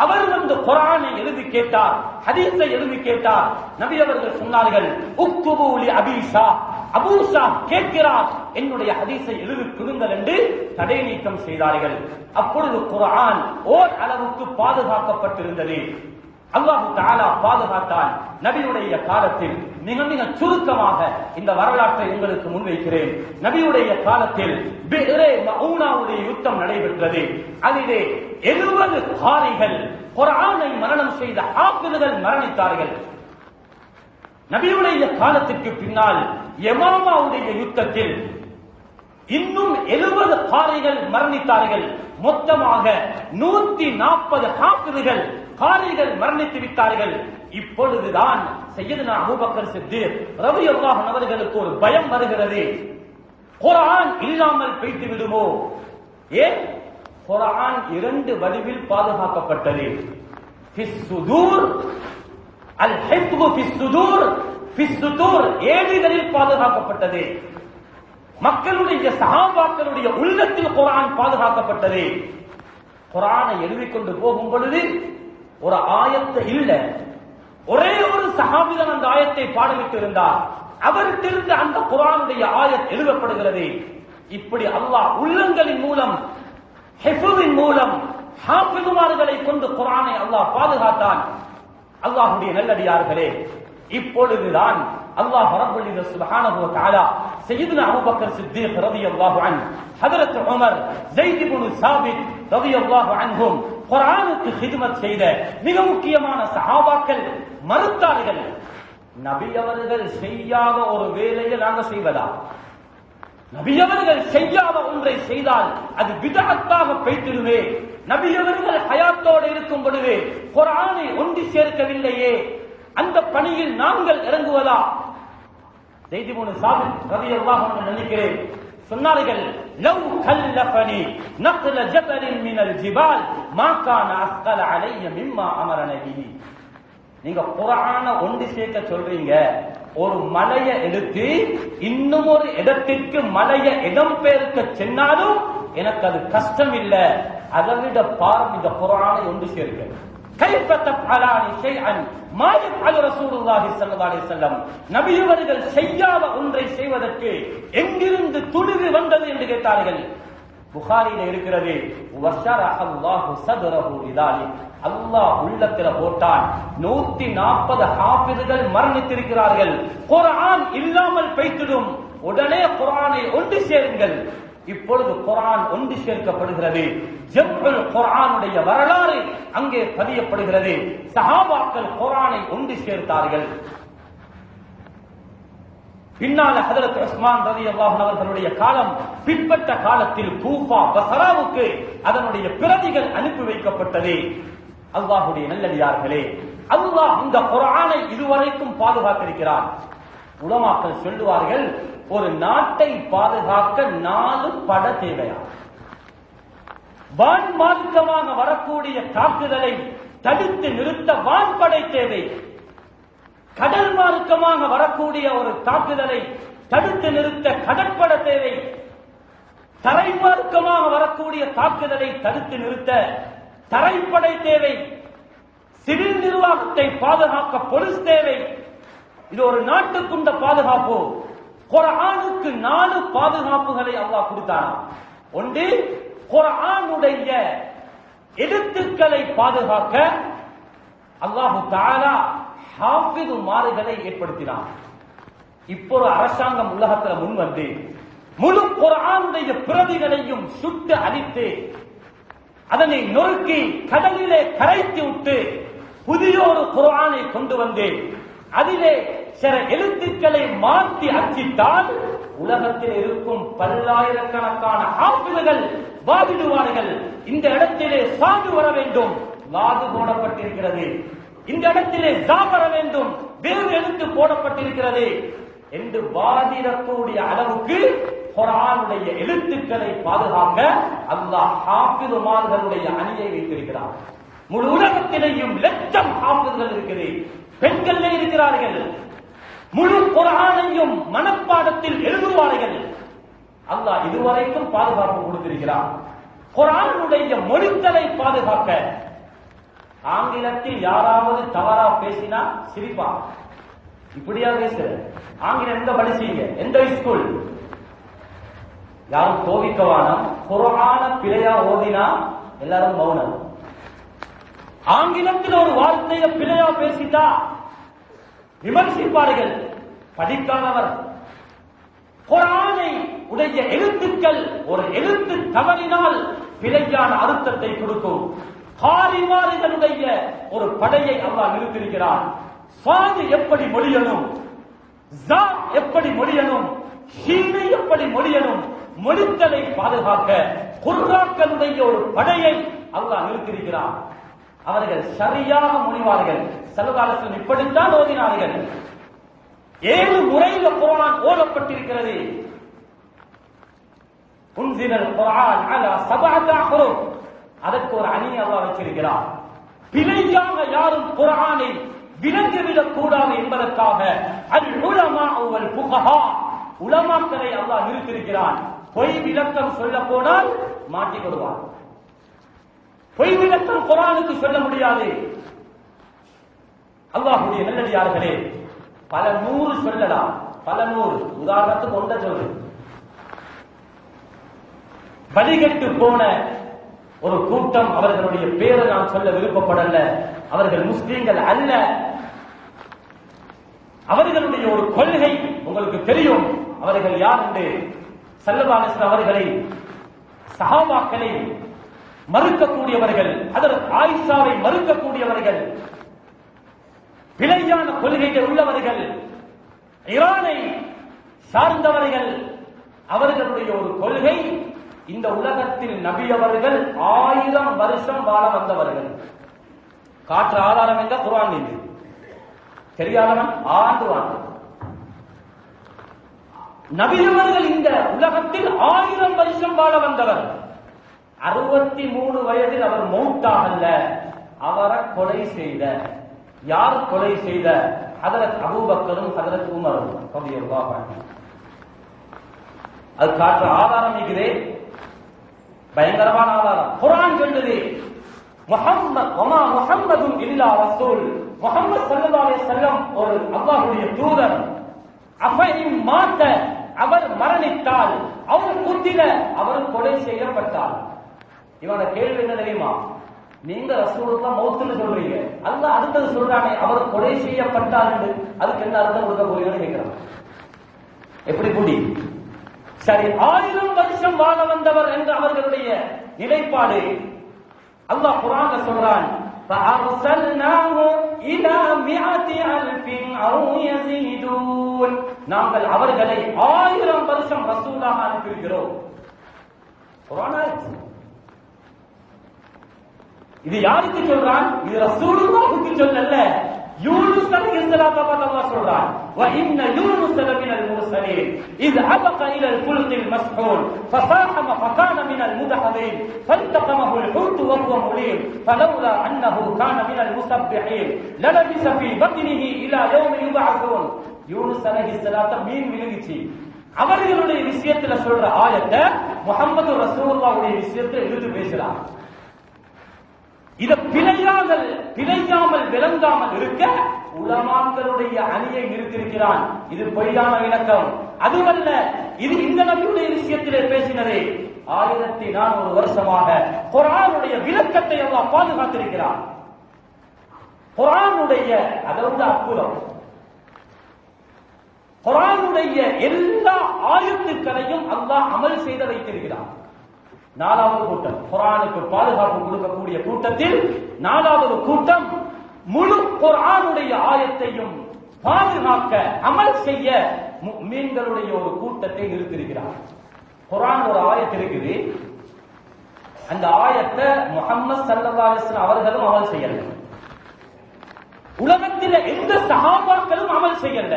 அவர் வந்து குர்ஆனை எழுதி கேட்டார், ஹதீஸை எழுதி கேட்டார். நபி அவர்கள் சொன்னார்கள், உக்துபு லி அபீ ஷாஹ், அபூ ஷாஹ் கேட்கிறார், என்னுடைய ஹதீஸை எழுதி கொடுங்கள் என்று தடை நீக்கம் செய்தார்கள். அப்பொழுது குர்ஆன் ஓர் அளவுக்கு பாதுகாக்கப்பட்டிருந்தது. அல்லாஹ் தஆலா பாதுகாத்தான். நபியுடைய காலத்தில் மிக மிக சுருக்கமாக இந்த வரலாற்றை உங்களுக்கு முன்வைக்கிறேன். நபியுடைய காலத்தில் பிஹ்ரே மஊனாவுடைய யுத்தம் நடைபெற்றது. அதிலே 70 காரிகள், குர்ஆனை மரணம் செய்த ஹாஃபிதுகள் மரணித்தார்கள். நபியுடைய காலத்திற்கு பின்னால் யமாமாவுடைய யுத்தத்தில் இன்னும் 70 காரிகள் மரணித்தார்கள். மொத்தமாக 140 ஹாஃபிதுகள் காரிகள் மரணித்து விட்டார்கள். இப்பொழுதுதான் சையதுனா அபூபக்கர் சித்தீக் ரலியல்லாஹு அன்ஹு அவர்களுக்கு ஒரு பயம் வருகிறது, குர்ஆன் இல்லாமல் போய்த்து விடுமோ. ஏன்? குர்ஆன் 2 வடிவில் பாதுகாக்கப்பட்டது. ஃபிஸ் சுதூர், அல் ஹிஃப்து ஃபிஸ் சுதூர், ஃபிஸ் சுதூர் ஏடுகளில் பாதுகாக்கப்பட்டது. மக்களுடைய சஹாபாக்களுடைய உள்ளத்தில் குர்ஆன் பாதுகாக்கப்பட்டது. குர்ஆனை எழுதிக்கொண்டு போகும் பொழுது ஒரு ஆயத்து இல்ல, ஒரே ஒரு சஹாபிதான் அந்த ஆயத்தை பாடமிட்டு இருந்தார். அவர்கிட்ட அந்த குர்ஆனுடைய ஆயத் எழுதப்படுகிறது. இப்படி அல்லாஹ் உள்ளங்களின் மூலம், ஹிஃப்தின் மூலம், ஹாஃபிதுமார்களை கொண்டு குர்ஆனை அல்லாஹ் பாதுகாத்தான். அல்லாஹ்வுடைய நல்லடியார்களே, இப்பொழுதுதான் அல்லாஹ் ரப்பல் இஸ்ஸத் சுப்ஹானஹு வ தஆலா சய்யிதுனா அபூபக்கர் சித்தீக் ரலியல்லாஹு அன்ஹு, ஹஜ்ரத் உமர், ஸைத் இப்னு சாபித் ரலியல்லாஹு அன்ஹும் குர்ஆனுக்கு ஹித்மத் செய்த மிக முக்கியமான சஹாபாக்கள் மறுத்தார்கள். நபி அவர்கள் செய்யாத ஒரு வேலையை நாங்கள் செய்வதா? நபி அவர்கள் செய்யாத ஒன்றை செய்தால் அது பிதஅத்தாக பெய்திடுமே. நபி அவர்கள் ஹயாத்தோடு இருக்கும் பொழுது குர்ஆனை ஒன்று சேர்க்கவில்லையே, அந்த பணியில் நாங்கள் இறங்குவதா? ஸைத் இப்னு சாபித் ரலியல்லாஹு அன்ஹு நினைக்கிறேன் சொன்னார்கள், லவ் கல்லஃபனி நக்ல ஜபலின் மினல் ஜிபால் மா கான அஸ்கல அலைய மிம்மா அமரன பிஹி. நீங்க குர்ஆனை ஒன்று சேர்க்க சொல்றீங்க, ஒரு மலையை எடுத்து இன்னும் ஒரு இடத்திற்கு மலையை இடம்பெயர்க்க சென்னாலும் எனக்கு அது கஷ்டம் இல்ல. அதை விட பாரம் இந்த குர்ஆனை ஒன்று சேர்க்க. கைஃப தஃஅலானி ஷைஅன் மா யஃஅலு ரசூலுல்லாஹி ஸல்லல்லாஹு அலைஹி வஸல்லம், நபி அவர்கள் செய்யாத ஒன்றை செய்வதற்கு எங்கிருந்து துணிவு வந்தது என்று கேட்டார்கள். புகாரில இருக்கிறது, வஷரஹல்லாஹு ஸத்ரஹு லிதாலிக், அல்லாஹ் உள்ளத்தில போட்டான். 140 ஹாஃபிதுகள் மரணித்திருக்கிறார்கள். குர்ஆன் இல்லாமல் போய்த்திடும், உடனே குர்ஆனை ஒன்று சேருங்கள். இப்பொழுது குர்ஆன் ஒன்று சேர்க்கப்படுகிறது. ஜம்உல் குர்ஆனுடைய வரலாறு அங்கே பதியப்படுகிறது. சஹாபாக்கள் குர்ஆனை ஒன்று சேர்த்தார்கள். பின்னால ஹஜ்ரத் உஸ்மான் ரலியல்லாஹு அன்ஹு அவர்களுடைய காலம், பிற்பட்ட காலத்தில் கூஃபா, பஸ்ராவுக்கு அதனுடைய பிரதிகள் அனுப்பி வைக்கப்பட்டது. அல்லாஹ்வுடைய நல்லடியார்களே, அல்லாஹ் இந்த குர்ஆனை இதுவரைக்கும் பாதுகாத்திருக்கிறார். உலமாக்கள் சொல்லுவார்கள், ஒரு நாட்டை பாதுகாக்க 4 பட தேவையா? வான்மார்க்கமாக வரக்கூடிய தாக்குதலை தடுத்து நிறுத்த வான்படை தேவை. கடல் மார்க்கமாக வரக்கூடிய ஒரு தாக்குதலை தடுத்து நிறுத்த கடற்பட தேவை. தரைமார்க்கமாக வரக்கூடிய தாக்குதலை தடுத்து நிறுத்த தரைப்படை தேவை. சிவில் நிர்வாகத்தை பாதுகாக்க போலீஸ் தேவை. இது ஒரு நாட்டுக்குண்ட பாதுகாப்பு. குர்ஆனுக்கு 4 பாதுகாப்புகளை அல்லாஹ் கொடுத்தார். ஒன்று, குர்ஆனுடைய எழுத்துக்களை பாதுகாக்க அல்லாஹ் தஆலா ஹாஃபிதுமார்களை ஏற்படுத்தினார். இப்போ ஒரு அரசாங்கம் உலகத்தில் முன் வந்து முழு குர்ஆனுடைய பிரதிகளையும் சுட்டு அழித்து அதனை நொறுக்கி கடலிலே கரைத்து விட்டு புதிய ஒரு குர்ஆனை கொண்டு வந்து அதிலே சில எழுத்துக்களை மாற்றி அச்சிட்டால் உலகத்தில் இருக்கும் பல்லாயிரக்கணக்கான ஹாஃபிதுகள் வாதிடுவார்கள். இந்த இடத்திலே சாது வர வேண்டும், வாது போடப்பட்டிருக்கிறது. இந்த இடத்திலே ஜா வர வேண்டும், வேறு எழுத்து போடப்பட்டிருக்கிறது என்று வாதிடக்கூடிய அளவுக்கு குர்ஆனுடைய எழுத்துக்களை பாதுகாக்க அல்லாஹ் ஹாஃபிதுமார்களுடைய அணியை வைத்திருக்கிறார். முழு உலகத்திலேயும் லட்சம் ஹாஃபிதுகள் இருக்குது, பெண்கள் இருக்கிறார்கள். முழு குர்ஆனையும் மனப்பாடத்தில் எழுதுவார்கள். அல்லாஹ் இதுவரைக்கும் பாதுகாப்பு கொடுத்திருக்கிறார். குர்ஆனுடைய மொழித்தலை பாதுகாக்க ஆங்கிலத்தில் யாராவது தவறா பேசினா சிரிப்பா, இப்படியா பேசுற, ஆங்கிலம் எந்த படிச்சீங்க, எந்த ஸ்கூல், யாரும் கோவிக்கவானம். குர்ஆன பிழையா ஓதினா எல்லாரும் மௌனம். ஆங்கிலத்தில் ஒரு வார்த்தையை பிழையா பேசிட்டா விமர்சிப்பார்கள். படிக்காதவர் குர்ஆனை உடைய எழுத்துக்கள் ஒரு எழுத்து தவறினால் பிழையான அர்த்தத்தை கொடுக்கும். காரிமார்களுடைய ஒரு படையை அல்லாஹ் நிறுத்தியிருக்கிறார். சாது எப்படி மொழியணும், ஜா எப்படி மொழியணும், ஷீனை எப்படி மொழியணும், மொழித்தலை பாதுகாக்க குர்ஆக்களுடைய ஒரு படையை அல்லாஹ் நிறுத்தியிருக்கிறார். அவர்கள் சரியாக மொழிவார்கள். ஸல்லல்லாஹு அலைஹி வஸல்லம் இப்படித்தான் ஓதினார்கள். 7 முறையில் குர்ஆன் ஓதப்பட்டிருக்கிறது. உன்சிலல் குர்ஆன் அலா 7 அஹ்ருஃப். அதற்கு ஒரு அணி அல்லாஹ் வச்சிருக்கிறார். பிழையாக யாரும் குர்ஆனை விளங்கிவிடக் கூடாது என்பதற்காக அல் உலமா வல் ஃபுகஹா, உலமாக்களை அல்லாஹ் நிறுத்தியிருக்கிறான். பொய் விளக்கம் சொல்ல போனால் மாட்டிக் கொள்வார். பொய் விளக்கம் குர்ஆனுக்கு சொல்ல முடியாது. அல்லாஹ்வுடைய நல்லடியார்களே, பல 100 சொல்லலாம், பல 100. உதாரணத்துக்கு ஒன்றை சொல்லு. வழிகட்டு போன ஒரு கூட்டம், அவர்களுடைய பேரை நான் சொல்ல விருப்பப்படல, அவர்கள் முஸ்லீம்கள் அல்ல. அவர்களுடைய ஒரு கொள்கை உங்களுக்கு தெரியும். அவர்கள் யார் என்று ஸல்லல்லாஹு அலைஹி வஸல்லம் அவர்களை, சஹாபாக்களை மறுக்கக்கூடியவர்கள், ஹஜ்ரத் ஆயிஷாவை மறுக்கக்கூடியவர்கள், பிழையான கொள்கைகள் உள்ளவர்கள், ஈரானை சார்ந்தவர்கள். அவர்களுடைய ஒரு கொள்கை, இந்த உலகத்தில் நபி அவர்கள் 1000 வருஷம் வாழ வந்தவர்கள். காற்று ஆதாரம் என்ற குர்ஆன் இது தெரியாதவன் ஆண்டு ஆண்டு. நபி அவர்கள் இந்த உலகத்தில் 1000 வருஷம் வாழ வந்தவர். 63 வயதில் அவர் மௌத்தாகல்ல, அவரை கொலை செய்த, யார் கொலை செய்த? ஹஜ்ரத் அபூபக்கரும் ஹஜ்ரத் உமரும் ரலியல்லாஹு அன்ஹு. அது காற்று ஆதாரம் இருக்குது, பயங்கரமான ஆதாரம். குர்ஆன் சொல்லுது, முஹம்மத் வமா முஹம்மதுன் இல்லா ரசூல், முஹம்மது ஸல்லல்லாஹு அலைஹி வஸல்லம் ஒரு அல்லாஹ்வுடைய தூதர். அஃபஇன் மாத, அவர் மரணித்தால், அவர் குத்தில, அவர் கொலை செய்யப்பட்டார். இவன கேள்வி என்ன தெரியுமா? நீங்க ரசூலுல்லாஹ் மௌத்துன்னு சொல்றீங்க, அல்லாஹ் அடுத்தது சொல்றானே அவர் கொலை செய்யப்பட்டார் என்று, அதுக்கு என்ன அர்த்தம் கொடுக்க போறீங்கன்னு கேட்கிறான். எப்படி கூடி? சரி, 1000 வருஷம் வாழ வந்தவர் என்று அவர்களுடைய நிலைப்பாடு. அல்லாஹ் குர்ஆன்ல சொல்றான், فَأَرْسَلْنَاهُ إِلَى 100,000 أَوْ يَزِيدُونَ. நாங்கள் அவர்களை 1000 வருஷம் ரசூலாக அனுப்பியிருக்கிறோம். குர்ஆன் ஆயத். இது யாருக்கு சொல்றான்? இது ரசூலுல்லாஹ்வுக்கு சொல்லல, யூனுஸ் அலைஹிஸ்ஸலாத்தை பார்த்து அல்லாஹ் சொல்றான், وَإِنَّ يُونُسَ لَمِنَ الْمُرْسَلِينَ إِذْ أَبَقَ إِلَى الْفُلْكِ الْمَشْحُونِ فَسَاهَمَ فَكَانَ مِنَ الْمُدْحَضِينَ فَالْتَقَمَهُ الْحُوتُ وَهُوَ مُلِيمٌ فَلَوْلَا أَنَّهُ كَانَ مِنَ الْمُسَبِّحِينَ لَلَبِثَ فِي بَطْنِهِ إِلَى يَوْمِ يُبْعَثُونَ யூனுஸ் அலைஹிஸ்ஸலாத்த மீன் விழுங்கிச்சு. அவர்களுடைய விஷயத்துல சொல்ற ஆயத்தை முஹம்மது ரசூலுல்லாஹ்வுடைய விஷயத்துல இழுத்து பேசுறாங்க. இத பிழையாமல் விளங்காமல் இருக்க உலமாக்களுடைய அணியை நிறுத்திருக்கிறான். இது பொய்யான விளக்கம். அதுவல்ல, இது இந்த நபியுடைய விஷயத்திலே பேசினதே 1400 வருஷமாக குர்ஆனுடைய விளக்கத்தை அல்லாஹ் பாதுகாத்திருக்கிறான். குர்ஆனுடைய அதோட அற்புதம், குர்ஆனுடைய எல்லா ஆயத்துக்களையும் அல்லாஹ் அமல் செய்து வைத்திருக்கிறான். 4வது கூட்டம், குர்ஆனுக்கு பாதுகாப்பு கொடுக்கக்கூடிய கூட்டத்தில் 4வது கூட்டம் முழு குர்ஆனுடைய ஆயத்தையும் பாதுகாக்க அமல் செய்ய முஃமின்களுடைய ஒரு கூட்டத்தை நிறுத்தியிருக்கிறார். குர்ஆன் ஒரு ஆயத்து இருக்குது, அந்த ஆயத்தை முஹம்மது ஸல்லல்லாஹு அலைஹி வஸல்லம் அவர்களும் அமல் செய்யல, உலகத்தில் எந்த சஹாபாக்களும் அமல் செய்யல.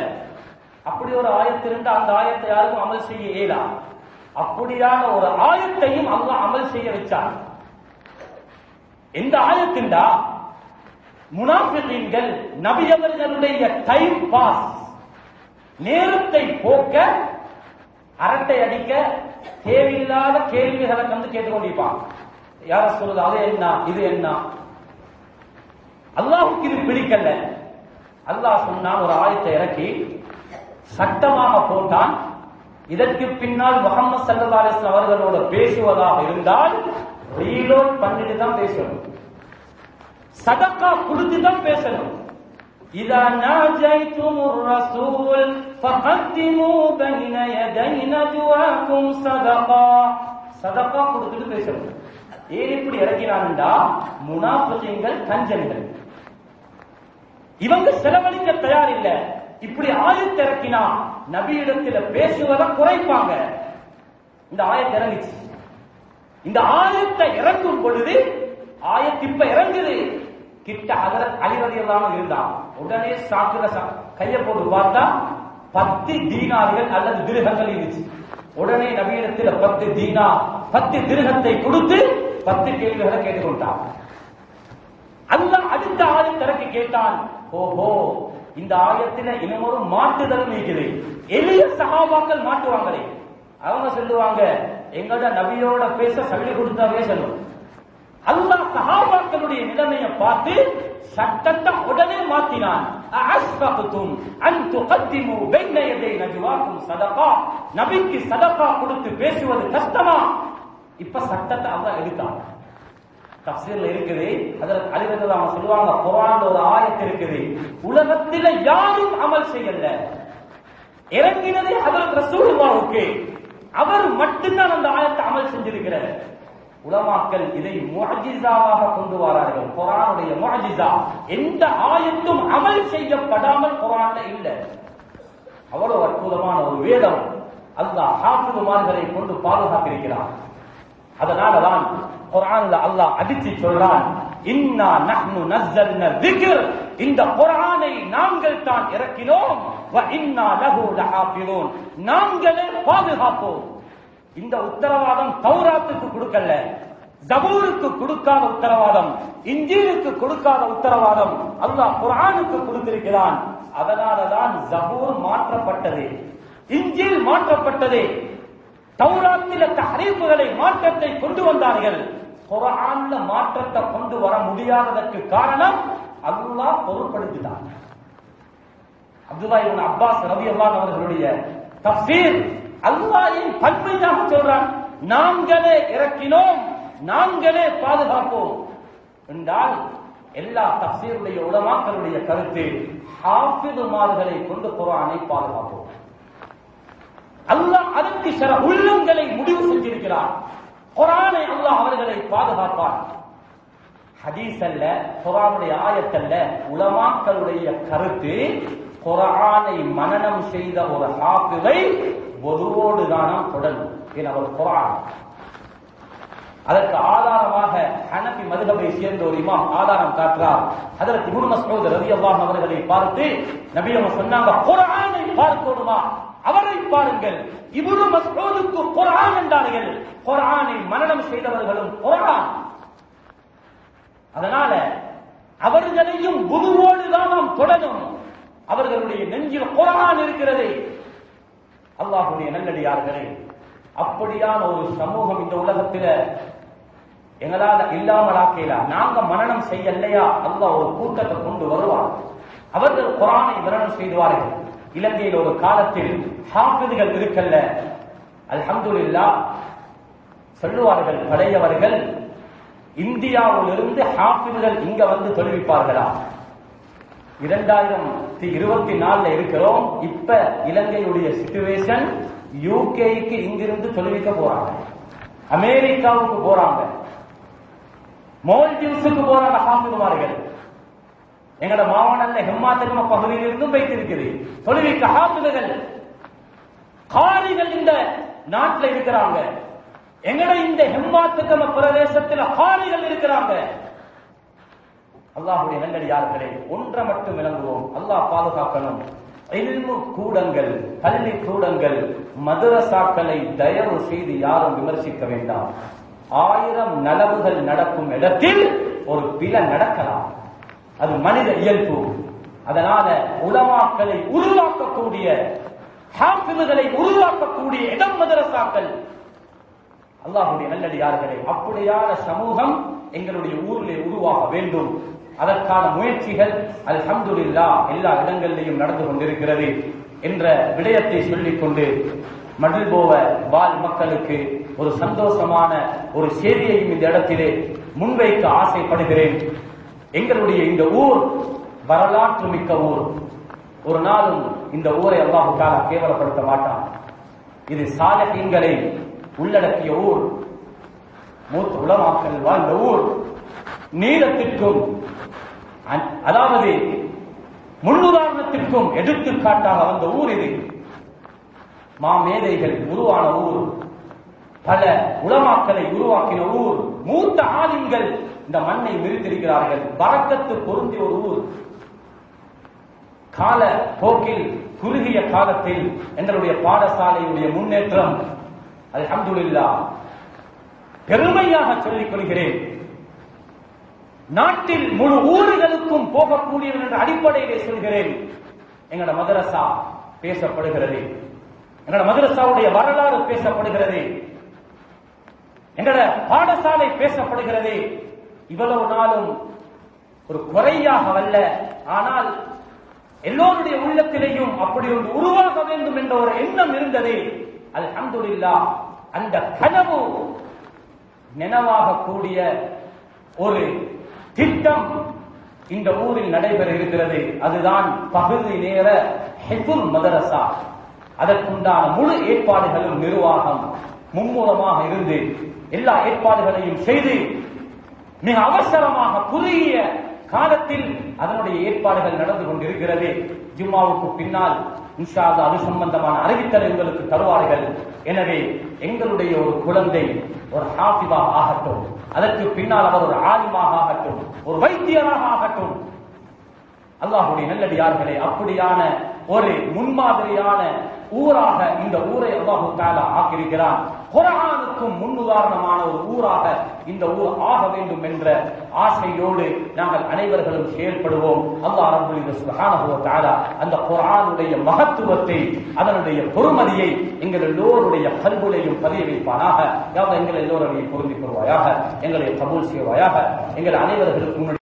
அப்படி ஒரு ஆயத்து இருந்தா அந்த ஆயத்தை யாருக்கும் அமல் செய்ய இயலா. அப்படியான ஒரு ஆயத்தையும் அல்லாஹ் அமல் செய்ய வச்சார். எந்த ஆயத்தின்டா முனாஃபிகீன்கள் நபி அவர்களுடைய டைம் பாஸ், நேரத்தை போக்க, அரட்டை அடிக்க, தேவையில்லாத கேள்விகளை வந்து கேட்டுக்கொண்டிருப்பான். யார சொல்றது, அது என்ன இது என்ன? அல்லாஹ்வுக்கு இது பிடிக்கல. அல்லாஹ் சொன்னான், ஒரு ஆயத்தை இறக்கி சட்டமாக போட்டான். இதற்கு பின்னால் முஹம்மது ஸல்லல்லாஹு அலைஹி வஸல்லம் அவர்களோட பேசுவதாக இருந்தால் ரீலோட் பண்ணிட்டு தான் பேசணும், சதகா கொடுத்து தான் பேசணும். இதா நாஜைதுமுர் ரசூல் ஃபகத்திமு பைன யதை நஜ்வாக்கும் சதகா, சதகா கொடுத்துட்டு பேசணும். ஏன் இப்படி இறக்கினான்டா, முனாஃபிகீன்கள் கஞ்சன்கள், இவங்க செலவழிக்க தயார் இல்ல. இப்படி ஆயத்தை இறக்கினா நபியிடத்துல பேசுவதை குறைப்பாங்க. இந்த ஆயத்தை இறங்கிச்சு. இந்த ஆயத்தை இறக்கும் பொழுது ஆயத்து இப்ப இறங்குது. கிட்ட ஹஜ்ரத் அலி ரலியல்லாஹு இருந்தான். உடனே சாக்குல கையை போட்டு பார்த்தா 10 தீனார்கள் அல்லது திர்ஹங்கள் இருந்துச்சு. உடனே நபியிடத்துல 10 தீனார் 10 திர்ஹத்தை கொடுத்து 10 கேள்விகளை கேட்டுக்கொண்டான். அல்லாஹ் அடுத்த ஆயத்தை இறக்கி கேட்டான், ஓஹோ இந்த ஆயத்துல இன்னும் ஒரு மாட்டுதலும் இருக்குது. எளிய சஹாபாக்கள் மாட்டுவாங்களே, அவங்க சொல்லுவாங்க எங்கட நபியோட பேச சொல்லி கொடுத்தா பேசணும். அல்லாஹ் சஹாபாக்களுடைய நிலைமையை பார்த்து சட்டத்தை உடனே மாத்தினான். அஸ்ஃபக்தும் அன் துகத்திமு பைன யதை நஜ்வாக்கும் சதகா, நபிக்கு சதகா கொடுத்து பேசுவது கஷ்டமா? இப்ப சட்டத்தை அல்லாஹ் எடுத்தான். தஃசீர்ல இருக்குது, ஹஜ்ரத் அலி ரலியல்லாஹு அன்ஹு சொல்லுவாங்க, குர்ஆன்ல ஒரு ஆயத்து இருக்குது, உலகத்தில யாரும் அமல் செய்யல, இறங்கினது ஹஜ்ரத் ரசூலுல்லாஹ்வுக்கு, அவர் மட்டும்தான் அந்த ஆயத்தை அமல் செஞ்சிருக்கிறார். உலமாக்கள் இதை முஅஜிஸாவாக கொண்டு வரார்கள். குர்ஆனுடைய முஅஜிஸா, எந்த ஆயத்தும் அமல் செய்யப்படாமல் குர்ஆன்ல இல்ல. அவ்வளவு அற்புதமான ஒரு வேதம் அல்லாஹ் ஹாஃபிதுமார்களை கொண்டு பாதுகாத்திருக்கிறார். அதனாலதான் குர்ஆன்ல அல்லாஹ் அடிச்சு சொல்றான், இன்னா நஹ்னு நஸ்ஸல்னா ذிக்ர், இந்த குர்ஆனை நாங்கள் தான் இறக்கினோம், வ இன்னா லஹு லஹாஃபிதூன், நாங்களே பாதுகாப்போம். இந்த உத்தரவாதம் தௌராத்துக்கு கொடுக்கல, ஜபூருக்கு கொடுக்காத உத்தரவாதம், இன்ஜீலுக்கு கொடுக்காத உத்தரவாதம் அல்லாஹ் குர்ஆனுக்கு கொடுத்திருக்கிறான். அதனாலதான் ஜபூர் மாற்றப்பட்டது, இன்ஜீல் மாற்றப்பட்டது. தௌராத்தில தஹரீஃப்களை மாற்றத்தை கொண்டு வந்தார்கள். குர்ஆன்ல மாற்றத்தை கொண்டு வர முடியாததற்கு காரணம் அல்லாஹ் பொருட்படுத்தினான். அப்துல்லாஹ் இப்னு அப்பாஸ் ரலியல்லாஹு அன்ஹு அவர்களுடைய தஃசீர் அல்லாஹ்வின் பன்மையாக சொல்றான், நாங்களே இறக்கினோம், நாங்களே பாதுகாப்போம் என்றால் எல்லா தஃசீருடைய உலமாக்களுடைய கருத்து ஹாஃபிதுமார்களை கொண்டு குர்ஆனை பாதுகாப்போம். அல்லாஹ் அதற்கு சில உள்ளங்களை முடிவு செஞ்சிருக்கிறார். குர்ஆனை அல்லாஹ் அவர்களை பாதுகாப்பார். ஹதீஸ் அல்ல, குர்ஆனுடைய ஆயத்தல்ல, உலமாக்களுடைய கருத்து குர்ஆனை மனனம் செய்த ஒரு ஹாஃபிதை ஒருவோடு தானம் தொடரும். அவர் குர்ஆன் அதற்கு ஆதாரமாக ஹனபி மதுஹபை சேர்ந்த ஒரு இமாம் ஆதாரம் காட்டுறார். ஹஜ்ரத் இப்னு மஸ்ஊத் ரலியல்லாஹு அன்ஹு அவர்களை பார்த்து நபி அவங்க சொன்னாங்க, குர்ஆனை பார்க்கணுமா அவரை பாருங்கள். இப்னு மஸ்ஊதுக்கு குர்ஆன் என்றார்கள். குர்ஆனை மனனம் செய்தவர்களும் குர்ஆன். அதனால அவர்களையும் குருவோடு தான் நாம் தொடரும். அவர்களுடைய நெஞ்சில் குர்ஆன் இருக்கிறது. அல்லாஹ்வுடைய நல்லடியார்களே, அப்படியான ஒரு சமூகம் இந்த உலகத்தில் எங்களால் இல்லாமல் ஆக்கலாம். நாங்க மனனம் செய்யலையா, அல்லாஹ் ஒரு கூட்டத்தை கொண்டு வருவார். அவர்கள் குர்ஆனை மனனம் செய்வார்கள். இலங்கையில் ஒரு காலத்தில் ஹாஃபிதுகள் இருக்கல்ல, அல்ஹம்துலில்லாஹ் சொல்லுவார்கள் பழையவர்கள், இந்தியாவிலிருந்து ஹாஃபிதுகள் இங்க வந்து தொழுவிப்பார்களா? 2024 இருக்கிறோம். இப்ப இலங்கையுடைய சிச்சுவேஷன், யூகேக்கு இங்கிருந்து தொழுவிக்க போறாங்க, அமெரிக்காவுக்கு போறாங்க, மால்டீவ்ஸுக்கு போறாங்க ஹாஃபிதுமார்கள். எங்கட மாவட்ட ஹெம்மாத்தகம பகுதியில் இருந்தும் வைத்திருக்கிறது தொழுவிக்க ஹாஃபிதுகள். காரிகள் இந்த நாட்டில் இருக்கிறாங்க. எங்கட இந்த ஹெம்மாத்தகம பிரதேசத்தில் காரிகள் இருக்கிறாங்க. அல்லாஹ்வுடைய நல்லடியார்களே, ஒன்றை மட்டும் விளங்குவோம், அல்லாஹ் பாதுகாக்கணும். இல்மு கூடங்கள், கல்வி கூடங்கள், மதரசாக்களை தயவு செய்து யாரும் விமர்சிக்க வேண்டாம். 1000 நலவுகள் நடக்கும் இடத்தில் ஒரு பிழை நடக்கலாம், அது மனித இயல்பு. அதனால உலமாக்களை உருவாக்கக்கூடிய, ஹாஃபிதுகளை உருவாக்கக்கூடிய இடம் மதரசாக்கள். அல்லாஹ்வுடைய நல்லடியார்களே, அப்படியான சமூகம் எங்களுடைய ஊரிலே உருவாக வேண்டும். அதற்கான முயற்சிகள் அல்ஹம்துலில்லாஹ் எல்லா இடங்களிலும் நடந்து கொண்டிருக்கிறது என்ற விடயத்தை சொல்லிக் கொண்டு மடில்போவ வாழ் மக்களுக்கு ஒரு சந்தோஷமான ஒரு செய்தியையும் இந்த இடத்திலே முன்வைக்க ஆசைப்படுகிறேன். எங்களுடைய இந்த ஊர் வரலாற்று மிக்க ஊர். ஒரு நாளும் இந்த ஊரை அல்லாஹ் தஆலா கேவலப்படுத்த மாட்டான். இது சாலிஹீன்களை உள்ளடக்கிய ஊர், மூத்த உலமாக்கள் வாழ்ந்த ஊர். நீளத்திற்கும் அதாவது முன்னுதாரணத்திற்கும் எடுத்துக்காட்டாக வந்த ஊர் இது. மாமேதைகள் உருவான ஊர், பல உலமாக்களை உருவாக்கின ஊர், மூத்த ஆலிம்கள் இந்த மண்ணை விரித்திருக்கிறார்கள். பரக்கத்து பொருந்திய ஒரு ஊர். கால போக்கில், குறுகிய காலத்தில் எங்களுடைய பாடசாலையுடைய முன்னேற்றம் அல்ஹம்துலில்லாஹ் பெருமையாக சொல்லிக் கொள்கிறேன். நாட்டில் முழு ஊர்களுக்கும் போகக்கூடியவன் என்ற அடிப்படையிலே சொல்கிறேன். எங்களோட மதரசா பேசப்படுகிறது, எங்களோட மதரசாவுடைய வரலாறு பேசப்படுகிறது, எங்களோட பாடசாலை பேசப்படுகிறது. இவ்வளவு நாளும் ஒரு குறையாக அல்ல, ஆனால் எல்லோருடைய உள்ளத்திலேயும் அப்படி ஒரு உருவாக வேண்டும் என்ற ஒரு எண்ணம் இருந்தது. அல்ஹம்துலில்லாஹ் அந்த கனவு நினைவாக கூடிய ஒரு திட்டம் இந்த ஊரில் நடைபெற இருக்கிறது. அதுதான் பகுதி நேர ஹிஃபுல் மதரசா. அதற்குண்டான முழு ஏற்பாடுகளும் நிர்வாகம் மும்முரமாக இருந்து எல்லா ஏற்பாடுகளையும் செய்து மிக அவசரமாக குறுகிய காலத்தில் அதனுடைய ஏற்பாடுகள் நடந்து கொண்டிருக்கிறது. ஜும்மாவுக்கு பின்னால் இன்ஷா அல்லாஹ் அது சம்பந்தமான அறிவித்தல் எங்களுக்கு தருவார்கள். எனவே எங்களுடைய ஒரு குழந்தை ஒரு ஹாஃபிதாக ஆகட்டும், அதற்கு பின்னால் அவர் ஒரு ஆலிமாக ஆகட்டும், ஒரு வைத்தியராக ஆகட்டும். அல்லாஹ்வுடைய நல்லடியார்களே, அப்படியான ஒரு முன்மாதிரியான ஊராக இந்த ஊரை அல்லாஹ் தஆலா ஆக்கியிருக்கிறான். குர்ஆனுக்கும் முன்னுதாரணமான ஒரு ஊராக இந்த ஊர் ஆக வேண்டும் என்ற ஆசையோடு நாங்கள் அனைவர்களும் செயல்படுவோம். அல்லாஹ் ரப்பல் இஸ்ஸத் சுப்ஹானஹு வ தஆலா அந்த குர்ஆனுடைய மகத்துவத்தை, அதனுடைய பொறுமதியை எங்கள் எல்லோருடைய கல்விலையும் பதிய வைப்பானாக. யா அல்லாஹ் எங்கள் எல்லோரையும் பொருந்திக் கொள்வாயாக, எங்களை கபூல் செய்வாயாக. எங்கள் அனைவர்களுக்கும்